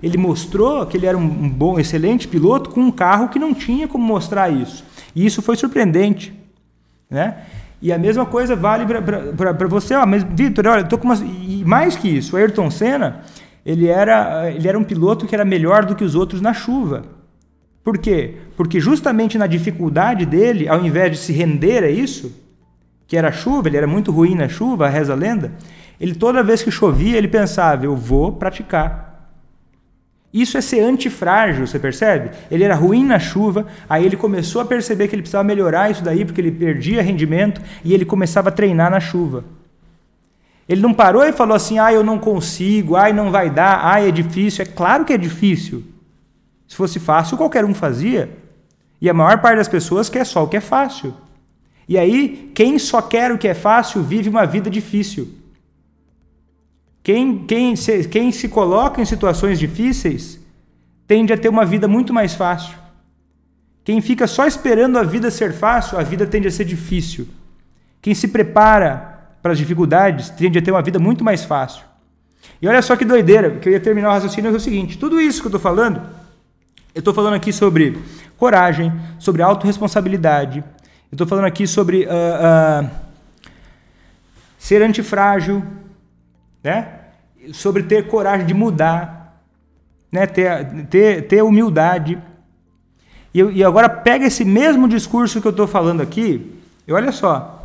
ele mostrou que ele era um bom, excelente piloto com um carro que não tinha como mostrar isso. E isso foi surpreendente, né? E a mesma coisa vale para você. Mas, Vitor, olha, e mais que isso, o Ayrton Senna, ele era um piloto que era melhor do que os outros na chuva. Por quê? Porque justamente na dificuldade dele, ao invés de se render a isso, que era a chuva, ele era muito ruim na chuva, reza a lenda, ele toda vez que chovia, ele pensava, eu vou praticar. Isso é ser antifrágil, você percebe? Ele era ruim na chuva, aí ele começou a perceber que ele precisava melhorar isso daí, porque ele perdia rendimento, e ele começava a treinar na chuva. Ele não parou e falou assim, eu não consigo, não vai dar, é difícil. É claro que é difícil. Se fosse fácil, qualquer um fazia. E a maior parte das pessoas quer só o que é fácil. E aí, quem só quer o que é fácil, vive uma vida difícil. Quem se coloca em situações difíceis, tende a ter uma vida muito mais fácil. Quem fica só esperando a vida ser fácil, a vida tende a ser difícil. Quem se prepara para as dificuldades, tende a ter uma vida muito mais fácil. E olha só que doideira, que eu ia terminar o raciocínio é o seguinte, tudo isso que eu estou falando, eu estou falando aqui sobre coragem, sobre autorresponsabilidade, eu estou falando aqui sobre ser antifrágil, né? Sobre ter coragem de mudar, né? ter humildade. E agora pega esse mesmo discurso que eu estou falando aqui e olha só,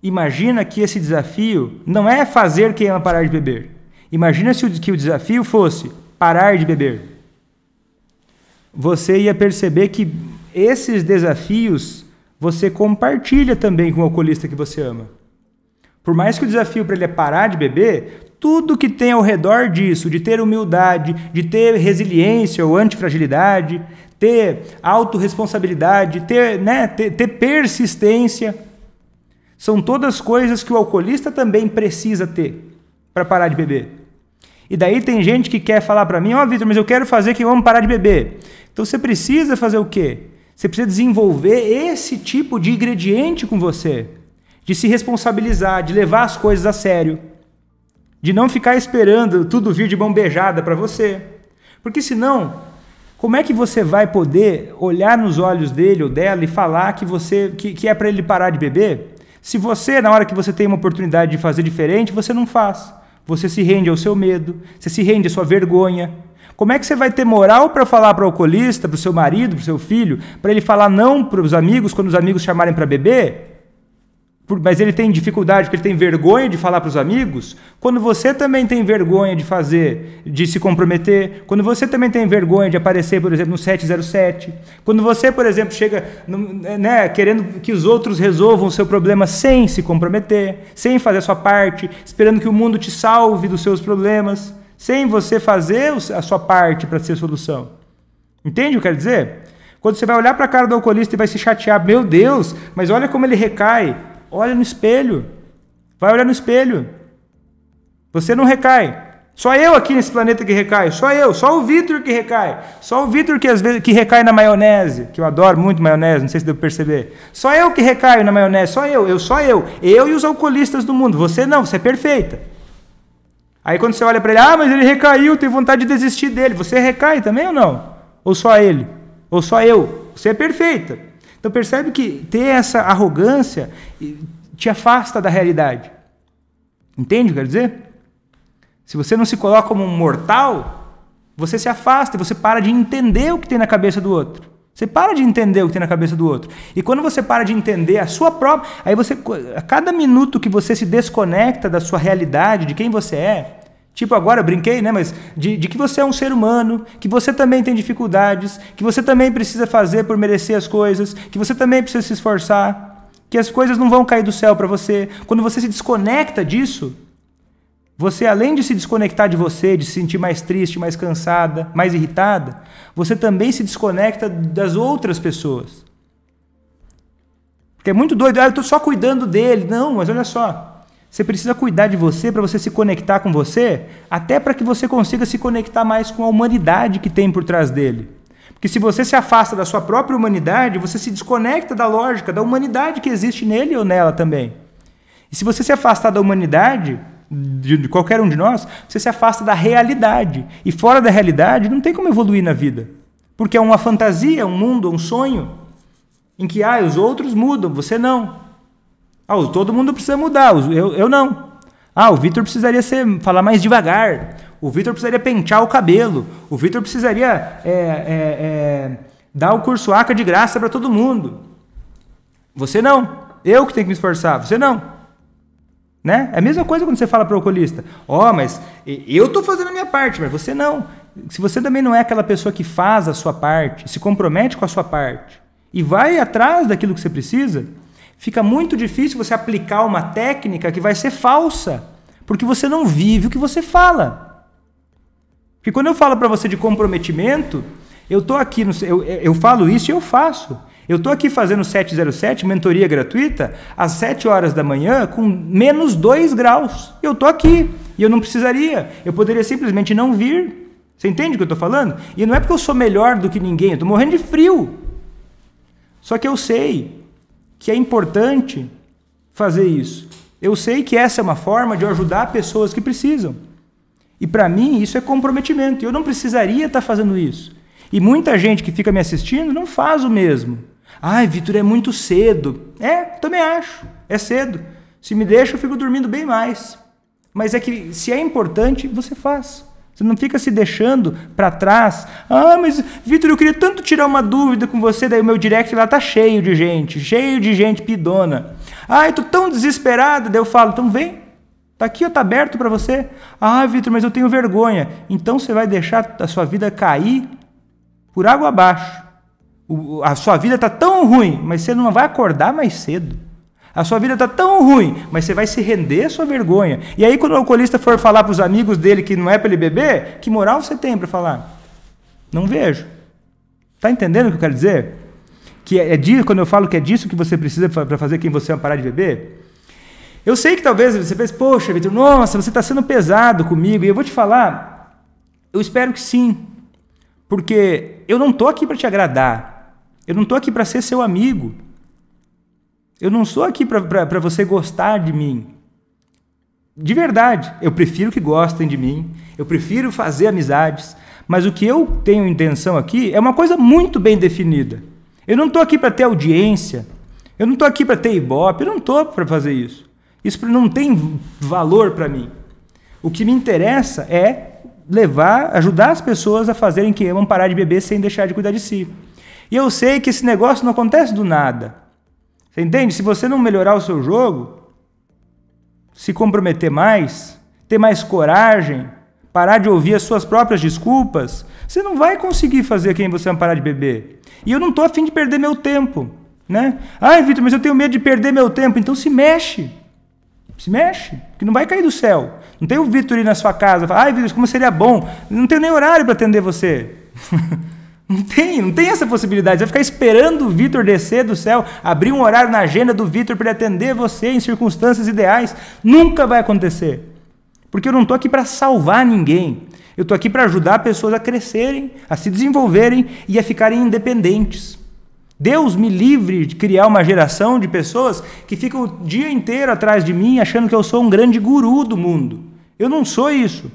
imagina que esse desafio não é fazer quem ama parar de beber. Imagina que o desafio fosse parar de beber. Você ia perceber que esses desafios você compartilha também com o alcoolista que você ama. Por mais que o desafio para ele é parar de beber, tudo que tem ao redor disso, de ter humildade, de ter resiliência ou antifragilidade, ter autorresponsabilidade, ter persistência, são todas coisas que o alcoolista também precisa ter para parar de beber. E daí tem gente que quer falar para mim, Vitor, mas eu quero fazer que eu amo parar de beber. Então você precisa fazer o quê? Você precisa desenvolver esse tipo de ingrediente com você, de se responsabilizar, de levar as coisas a sério, de não ficar esperando tudo vir de mão beijada para você. Porque senão, como é que você vai poder olhar nos olhos dele ou dela e falar que é para ele parar de beber? Se você, na hora que você tem uma oportunidade de fazer diferente, você não faz. Você se rende ao seu medo, você se rende à sua vergonha. Como é que você vai ter moral para falar para o alcoolista, para o seu marido, para o seu filho, para ele falar não para os amigos quando os amigos chamarem para beber? Mas ele tem dificuldade porque ele tem vergonha de falar para os amigos? Quando você também tem vergonha de se comprometer, quando você também tem vergonha de aparecer, por exemplo, no 707, quando você, por exemplo, chega querendo que os outros resolvam o seu problema sem se comprometer, sem fazer a sua parte, esperando que o mundo te salve dos seus problemas, sem você fazer a sua parte para ser a solução. Entende o que eu quero dizer? Quando você vai olhar para a cara do alcoolista e vai se chatear, meu Deus, mas olha como ele recai. Olha no espelho. Vai olhar no espelho. Você não recai. Só eu aqui nesse planeta que recai. Só eu. Só o Vitor que recai. Só o Vitor que às vezes que recai na maionese. Que eu adoro muito maionese. Não sei se deu para perceber. Só eu que recaio na maionese. Só eu. Só eu. Eu e os alcoolistas do mundo. Você não. Você é perfeita. Aí quando você olha para ele. Mas ele recaiu. Tenho vontade de desistir dele. Você recai também ou não? Ou só ele? Ou só eu? Você é perfeita. Então percebe que ter essa arrogância te afasta da realidade. Entende o que eu quero dizer? Se você não se coloca como um mortal, você se afasta e você para de entender o que tem na cabeça do outro. Você para de entender o que tem na cabeça do outro. E quando você para de entender a sua própria... Aí você, a cada minuto que você se desconecta da sua realidade, de quem você é... Tipo, agora eu brinquei, né? Mas de que você é um ser humano, que você também tem dificuldades, que você também precisa fazer por merecer as coisas, que você também precisa se esforçar, que as coisas não vão cair do céu para você. Quando você se desconecta disso, você, além de se desconectar de você, de se sentir mais triste, mais cansada, mais irritada, você também se desconecta das outras pessoas. Porque é muito doido, eu estou só cuidando dele. Não, mas olha só. Você precisa cuidar de você para você se conectar com você, até para que você consiga se conectar mais com a humanidade que tem por trás dele. Porque se você se afasta da sua própria humanidade, você se desconecta da lógica, da humanidade que existe nele ou nela também. E se você se afastar da humanidade, de qualquer um de nós, você se afasta da realidade. E fora da realidade não tem como evoluir na vida. Porque é uma fantasia, um mundo, um sonho, em que os outros mudam, você não. Todo mundo precisa mudar, eu não. O Vitor precisaria falar mais devagar, o Vitor precisaria pentear o cabelo, o Vitor precisaria dar o curso ACA de graça para todo mundo. Você não. Eu que tenho que me esforçar, você não. Né? É a mesma coisa quando você fala para o oculista. Mas eu estou fazendo a minha parte, mas você não. Se você também não é aquela pessoa que faz a sua parte, se compromete com a sua parte e vai atrás daquilo que você precisa, fica muito difícil você aplicar uma técnica que vai ser falsa, porque você não vive o que você fala. Porque quando eu falo para você de comprometimento, eu estou aqui, eu falo isso e eu faço. Eu estou aqui fazendo 707, mentoria gratuita, às 7 horas da manhã, com menos 2 graus. Eu estou aqui e eu não precisaria. Eu poderia simplesmente não vir. Você entende o que eu estou falando? E não é porque eu sou melhor do que ninguém, eu estou morrendo de frio. Só que eu sei que é importante fazer isso. Eu sei que essa é uma forma de eu ajudar pessoas que precisam. E para mim isso é comprometimento. Eu não precisaria estar fazendo isso. E muita gente que fica me assistindo não faz o mesmo. Vitor, é muito cedo. Também acho. É cedo. Se me deixa, eu fico dormindo bem mais. Mas é que se é importante, você faz. Você não fica se deixando para trás. Mas Vitor, eu queria tanto tirar uma dúvida com você, daí o meu direct lá tá cheio de gente pidona. Eu tô tão desesperado, daí eu falo, então vem. Tá aqui, tá aberto para você. Vitor, mas eu tenho vergonha. Então você vai deixar a sua vida cair por água abaixo. A sua vida está tão ruim, mas você não vai acordar mais cedo. A sua vida está tão ruim, mas você vai se render à sua vergonha. E aí quando o alcoolista for falar para os amigos dele que não é para ele beber, que moral você tem para falar? Não vejo. Está entendendo o que eu quero dizer? Quando eu falo que é disso que você precisa para fazer quem você é parar de beber? Eu sei que talvez você pense, poxa, Vitor, nossa, você está sendo pesado comigo. E eu vou te falar, eu espero que sim. Porque eu não estou aqui para te agradar. Eu não estou aqui para ser seu amigo. Eu não estou aqui para você gostar de mim. De verdade, eu prefiro que gostem de mim. Eu prefiro fazer amizades. Mas o que eu tenho intenção aqui é uma coisa muito bem definida. Eu não estou aqui para ter audiência. Eu não estou aqui para ter ibope. Eu não estou para fazer isso. Isso não tem valor para mim. O que me interessa é ajudar as pessoas a fazerem que amam parar de beber sem deixar de cuidar de si. E eu sei que esse negócio não acontece do nada. Você entende? Se você não melhorar o seu jogo, se comprometer mais, ter mais coragem, parar de ouvir as suas próprias desculpas, você não vai conseguir fazer quem você ama parar de beber. E eu não estou a fim de perder meu tempo. Né? Vitor, mas eu tenho medo de perder meu tempo. Então se mexe. Se mexe, que não vai cair do céu. Não tem o Vitor ir na sua casa, falar, Vitor, como seria bom. Não tenho nem horário para atender você. Não tem essa possibilidade. Você vai ficar esperando o Vitor descer do céu, abrir um horário na agenda do Vitor para ele atender você em circunstâncias ideais. Nunca vai acontecer. Porque eu não estou aqui para salvar ninguém. Eu estou aqui para ajudar pessoas a crescerem, a se desenvolverem e a ficarem independentes. Deus me livre de criar uma geração de pessoas que ficam o dia inteiro atrás de mim achando que eu sou um grande guru do mundo. Eu não sou isso.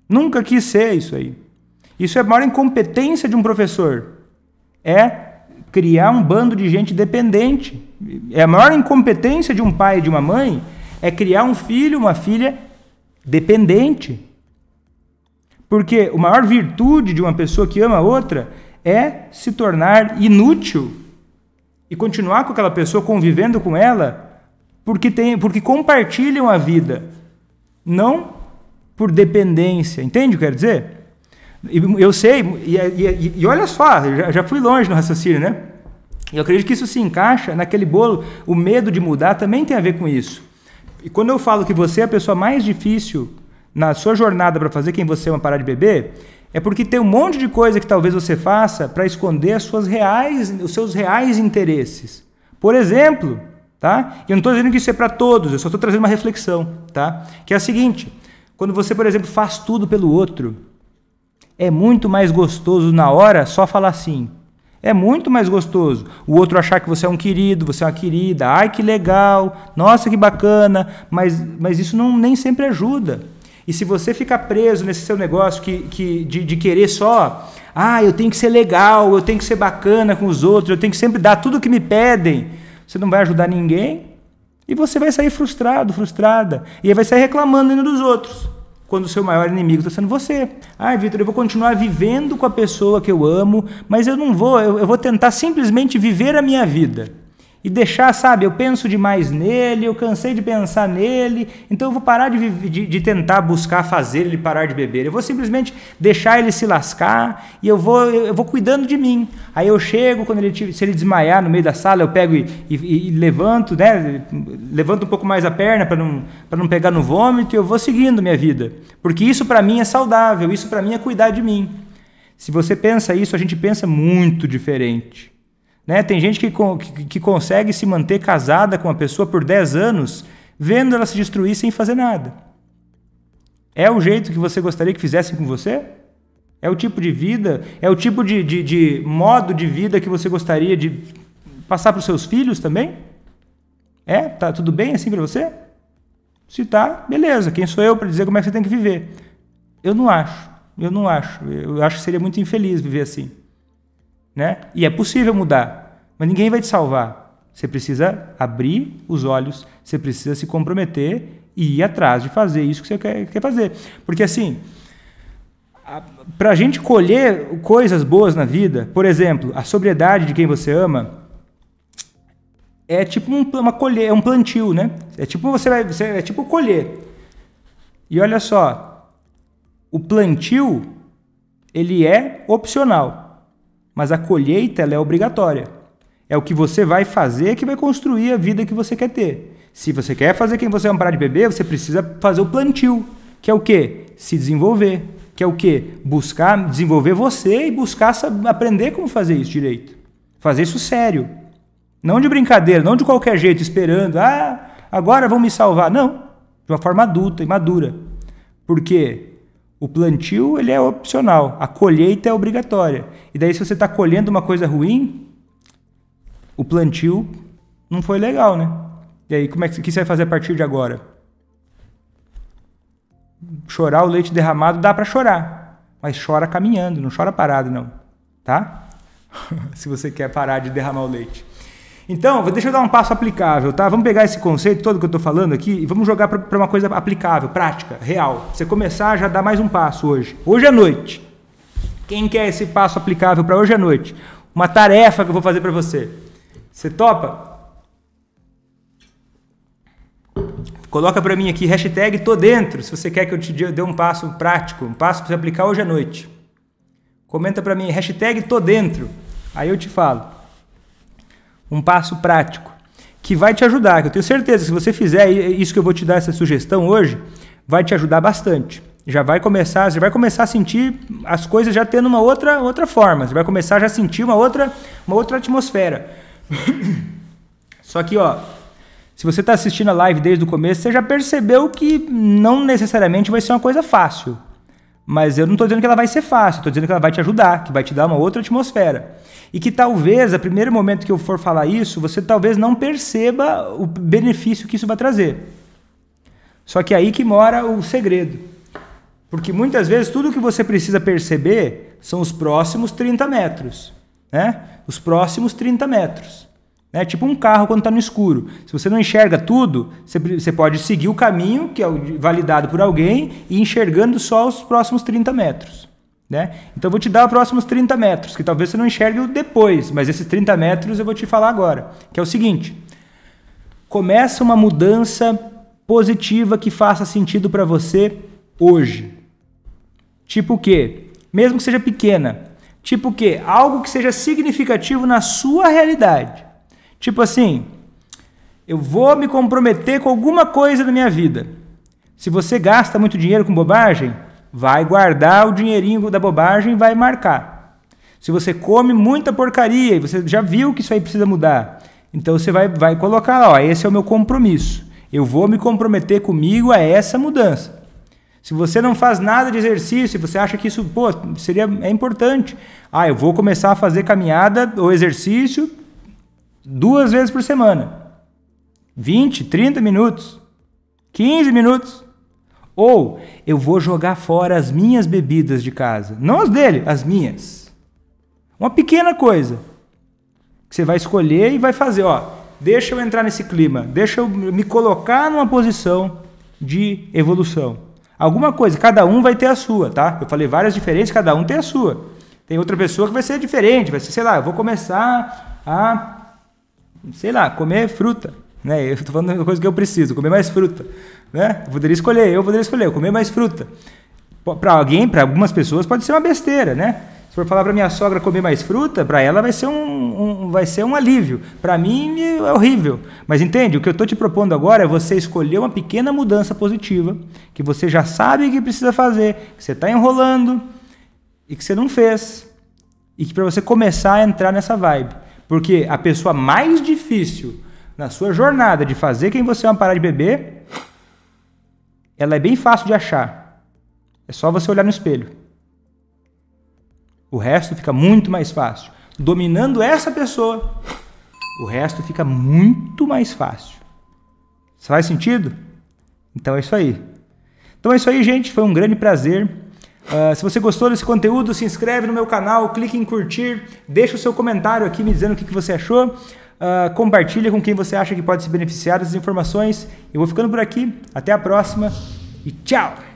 Nunca quis ser isso aí. Isso é a maior incompetência de um professor. É criar um bando de gente dependente. É a maior incompetência de um pai e de uma mãe é criar um filho, uma filha dependente. Porque a maior virtude de uma pessoa que ama a outra é se tornar inútil e continuar com aquela pessoa, convivendo com ela, porque compartilham a vida, não por dependência. Entende o que eu quero dizer? Eu sei, e olha só, já fui longe no raciocínio, né? Eu acredito que isso se encaixa naquele bolo, o medo de mudar também tem a ver com isso. E quando eu falo que você é a pessoa mais difícil na sua jornada para fazer quem você ama parar de beber, é porque tem um monte de coisa que talvez você faça para esconder os seus reais interesses. Por exemplo, tá? Eu não estou dizendo que isso é para todos, eu só estou trazendo uma reflexão, tá? Que é a seguinte, quando você, por exemplo, faz tudo pelo outro, é muito mais gostoso na hora só falar sim. É muito mais gostoso. O outro achar que você é um querido, você é uma querida. Ai, que legal. Nossa, que bacana. Mas isso nem sempre ajuda. E se você ficar preso nesse seu negócio de querer só... eu tenho que ser legal, eu tenho que ser bacana com os outros, eu tenho que sempre dar tudo o que me pedem. Você não vai ajudar ninguém e você vai sair frustrado, frustrada. E aí vai sair reclamando ainda dos outros. Quando o seu maior inimigo está sendo você. Vitor, eu vou continuar vivendo com a pessoa que eu amo, mas eu não vou, eu vou tentar simplesmente viver a minha vida. E deixar, sabe, eu penso demais nele, eu cansei de pensar nele, então eu vou parar de tentar buscar fazer ele parar de beber. Eu vou simplesmente deixar ele se lascar e eu vou cuidando de mim. Aí eu chego, se ele desmaiar no meio da sala, eu pego e levanto, né? Levanto um pouco mais a perna para não pegar no vômito e eu vou seguindo minha vida. Porque isso para mim é saudável, isso para mim é cuidar de mim. Se você pensa isso, a gente pensa muito diferente. Né? Tem gente que consegue se manter casada com uma pessoa por 10 anos, vendo ela se destruir sem fazer nada. É o jeito que você gostaria que fizessem com você? É o tipo de vida, é o tipo de modo de vida que você gostaria de passar para os seus filhos também? Tá tudo bem assim para você? Se tá, beleza. Quem sou eu para dizer como é que você tem que viver? Eu não acho. Eu acho que seria muito infeliz viver assim. Né? E é possível mudar, mas ninguém vai te salvar. Você precisa abrir os olhos, você precisa se comprometer e ir atrás de fazer isso que você quer fazer. Porque assim, para a gente colher coisas boas na vida, por exemplo, a sobriedade de quem você ama é tipo é um plantio, né? É tipo é tipo colher. E olha só, o plantio ele é opcional. Mas a colheita ela é obrigatória. É o que você vai fazer que vai construir a vida que você quer ter. Se você quer fazer quem você ama parar de beber, você precisa fazer o plantio, que é o quê? Se desenvolver. Que é o quê? Buscar desenvolver você e buscar aprender como fazer isso direito. Fazer isso sério. Não de brincadeira, não de qualquer jeito, esperando. Agora vão me salvar. Não. De uma forma adulta e madura. Por quê? O plantio ele é opcional, a colheita é obrigatória. E daí se você está colhendo uma coisa ruim, o plantio não foi legal, né? E aí o que você vai fazer a partir de agora? Chorar o leite derramado dá para chorar, mas chora caminhando, não chora parado não, tá? Se você quer parar de derramar o leite. Então, deixa eu dar um passo aplicável, tá? Vamos pegar esse conceito todo que eu estou falando aqui e vamos jogar para uma coisa aplicável, prática, real. Você começar, já dá mais um passo hoje. Hoje à noite. Quem quer esse passo aplicável para hoje à noite? Uma tarefa que eu vou fazer para você. Você topa? Coloca para mim aqui, hashtag tô dentro, se você quer que eu te dê um passo prático, um passo para você aplicar hoje à noite. Comenta para mim, hashtag tô dentro. Aí eu te falo. Um passo prático, que vai te ajudar, que eu tenho certeza, se você fizer isso que eu vou te dar, essa sugestão hoje, vai te ajudar bastante. Você vai começar a sentir as coisas já tendo uma outra forma, você vai começar a já sentir uma outra atmosfera. Só que, se você está assistindo a live desde o começo, você já percebeu que não necessariamente vai ser uma coisa fácil. Mas eu não estou dizendo que ela vai ser fácil, estou dizendo que ela vai te ajudar, que vai te dar uma outra atmosfera. E que talvez, a primeiro momento que eu for falar isso, você talvez não perceba o benefício que isso vai trazer. Só que é aí que mora o segredo. Porque muitas vezes tudo que você precisa perceber são os próximos 30 metros. Né? Os próximos 30 metros. Né? Tipo um carro quando está no escuro. Se você não enxerga tudo, você pode seguir o caminho que é validado por alguém e enxergando só os próximos 30 metros. Né? Então eu vou te dar os próximos 30 metros, que talvez você não enxergue depois, mas esses 30 metros eu vou te falar agora. Que é o seguinte. Começa uma mudança positiva que faça sentido para você hoje. Tipo o quê? Mesmo que seja pequena. Tipo o quê? Algo que seja significativo na sua realidade. Tipo assim, eu vou me comprometer com alguma coisa na minha vida. Se você gasta muito dinheiro com bobagem, vai guardar o dinheirinho da bobagem e vai marcar. Se você come muita porcaria e você já viu que isso aí precisa mudar, então você vai colocar lá, esse é o meu compromisso. Eu vou me comprometer comigo a essa mudança. Se você não faz nada de exercício, você acha que isso, é importante. Eu vou começar a fazer caminhada ou exercício 2 vezes por semana. 20, 30 minutos, 15 minutos. Ou eu vou jogar fora as minhas bebidas de casa. Não as dele, as minhas. Uma pequena coisa que você vai escolher e vai fazer. Deixa eu entrar nesse clima. Deixa eu me colocar numa posição de evolução. Alguma coisa, cada um vai ter a sua, tá? Eu falei várias diferentes, cada um tem a sua. Tem outra pessoa que vai ser diferente, vai ser, sei lá, eu vou começar a, comer fruta, né? Eu tô falando uma coisa que eu preciso, comer mais fruta, né? Eu poderia escolher, comer mais fruta. Para algumas pessoas pode ser uma besteira, né? Se for falar para minha sogra comer mais fruta, para ela vai ser um alívio. Para mim é horrível. Mas entende? O que eu estou te propondo agora é você escolher uma pequena mudança positiva, que você já sabe que precisa fazer, que você está enrolando e que você não fez. E que para você começar a entrar nessa vibe. Porque a pessoa mais difícil na sua jornada de fazer quem você é parar de beber, ela é bem fácil de achar. É só você olhar no espelho. O resto fica muito mais fácil. Dominando essa pessoa, o resto fica muito mais fácil. Faz sentido? Então é isso aí. Então é isso aí, gente. Foi um grande prazer. Se você gostou desse conteúdo, se inscreve no meu canal, clique em curtir, deixa o seu comentário aqui me dizendo o que você achou. Compartilha com quem você acha que pode se beneficiar dessas informações. Eu vou ficando por aqui. Até a próxima e tchau!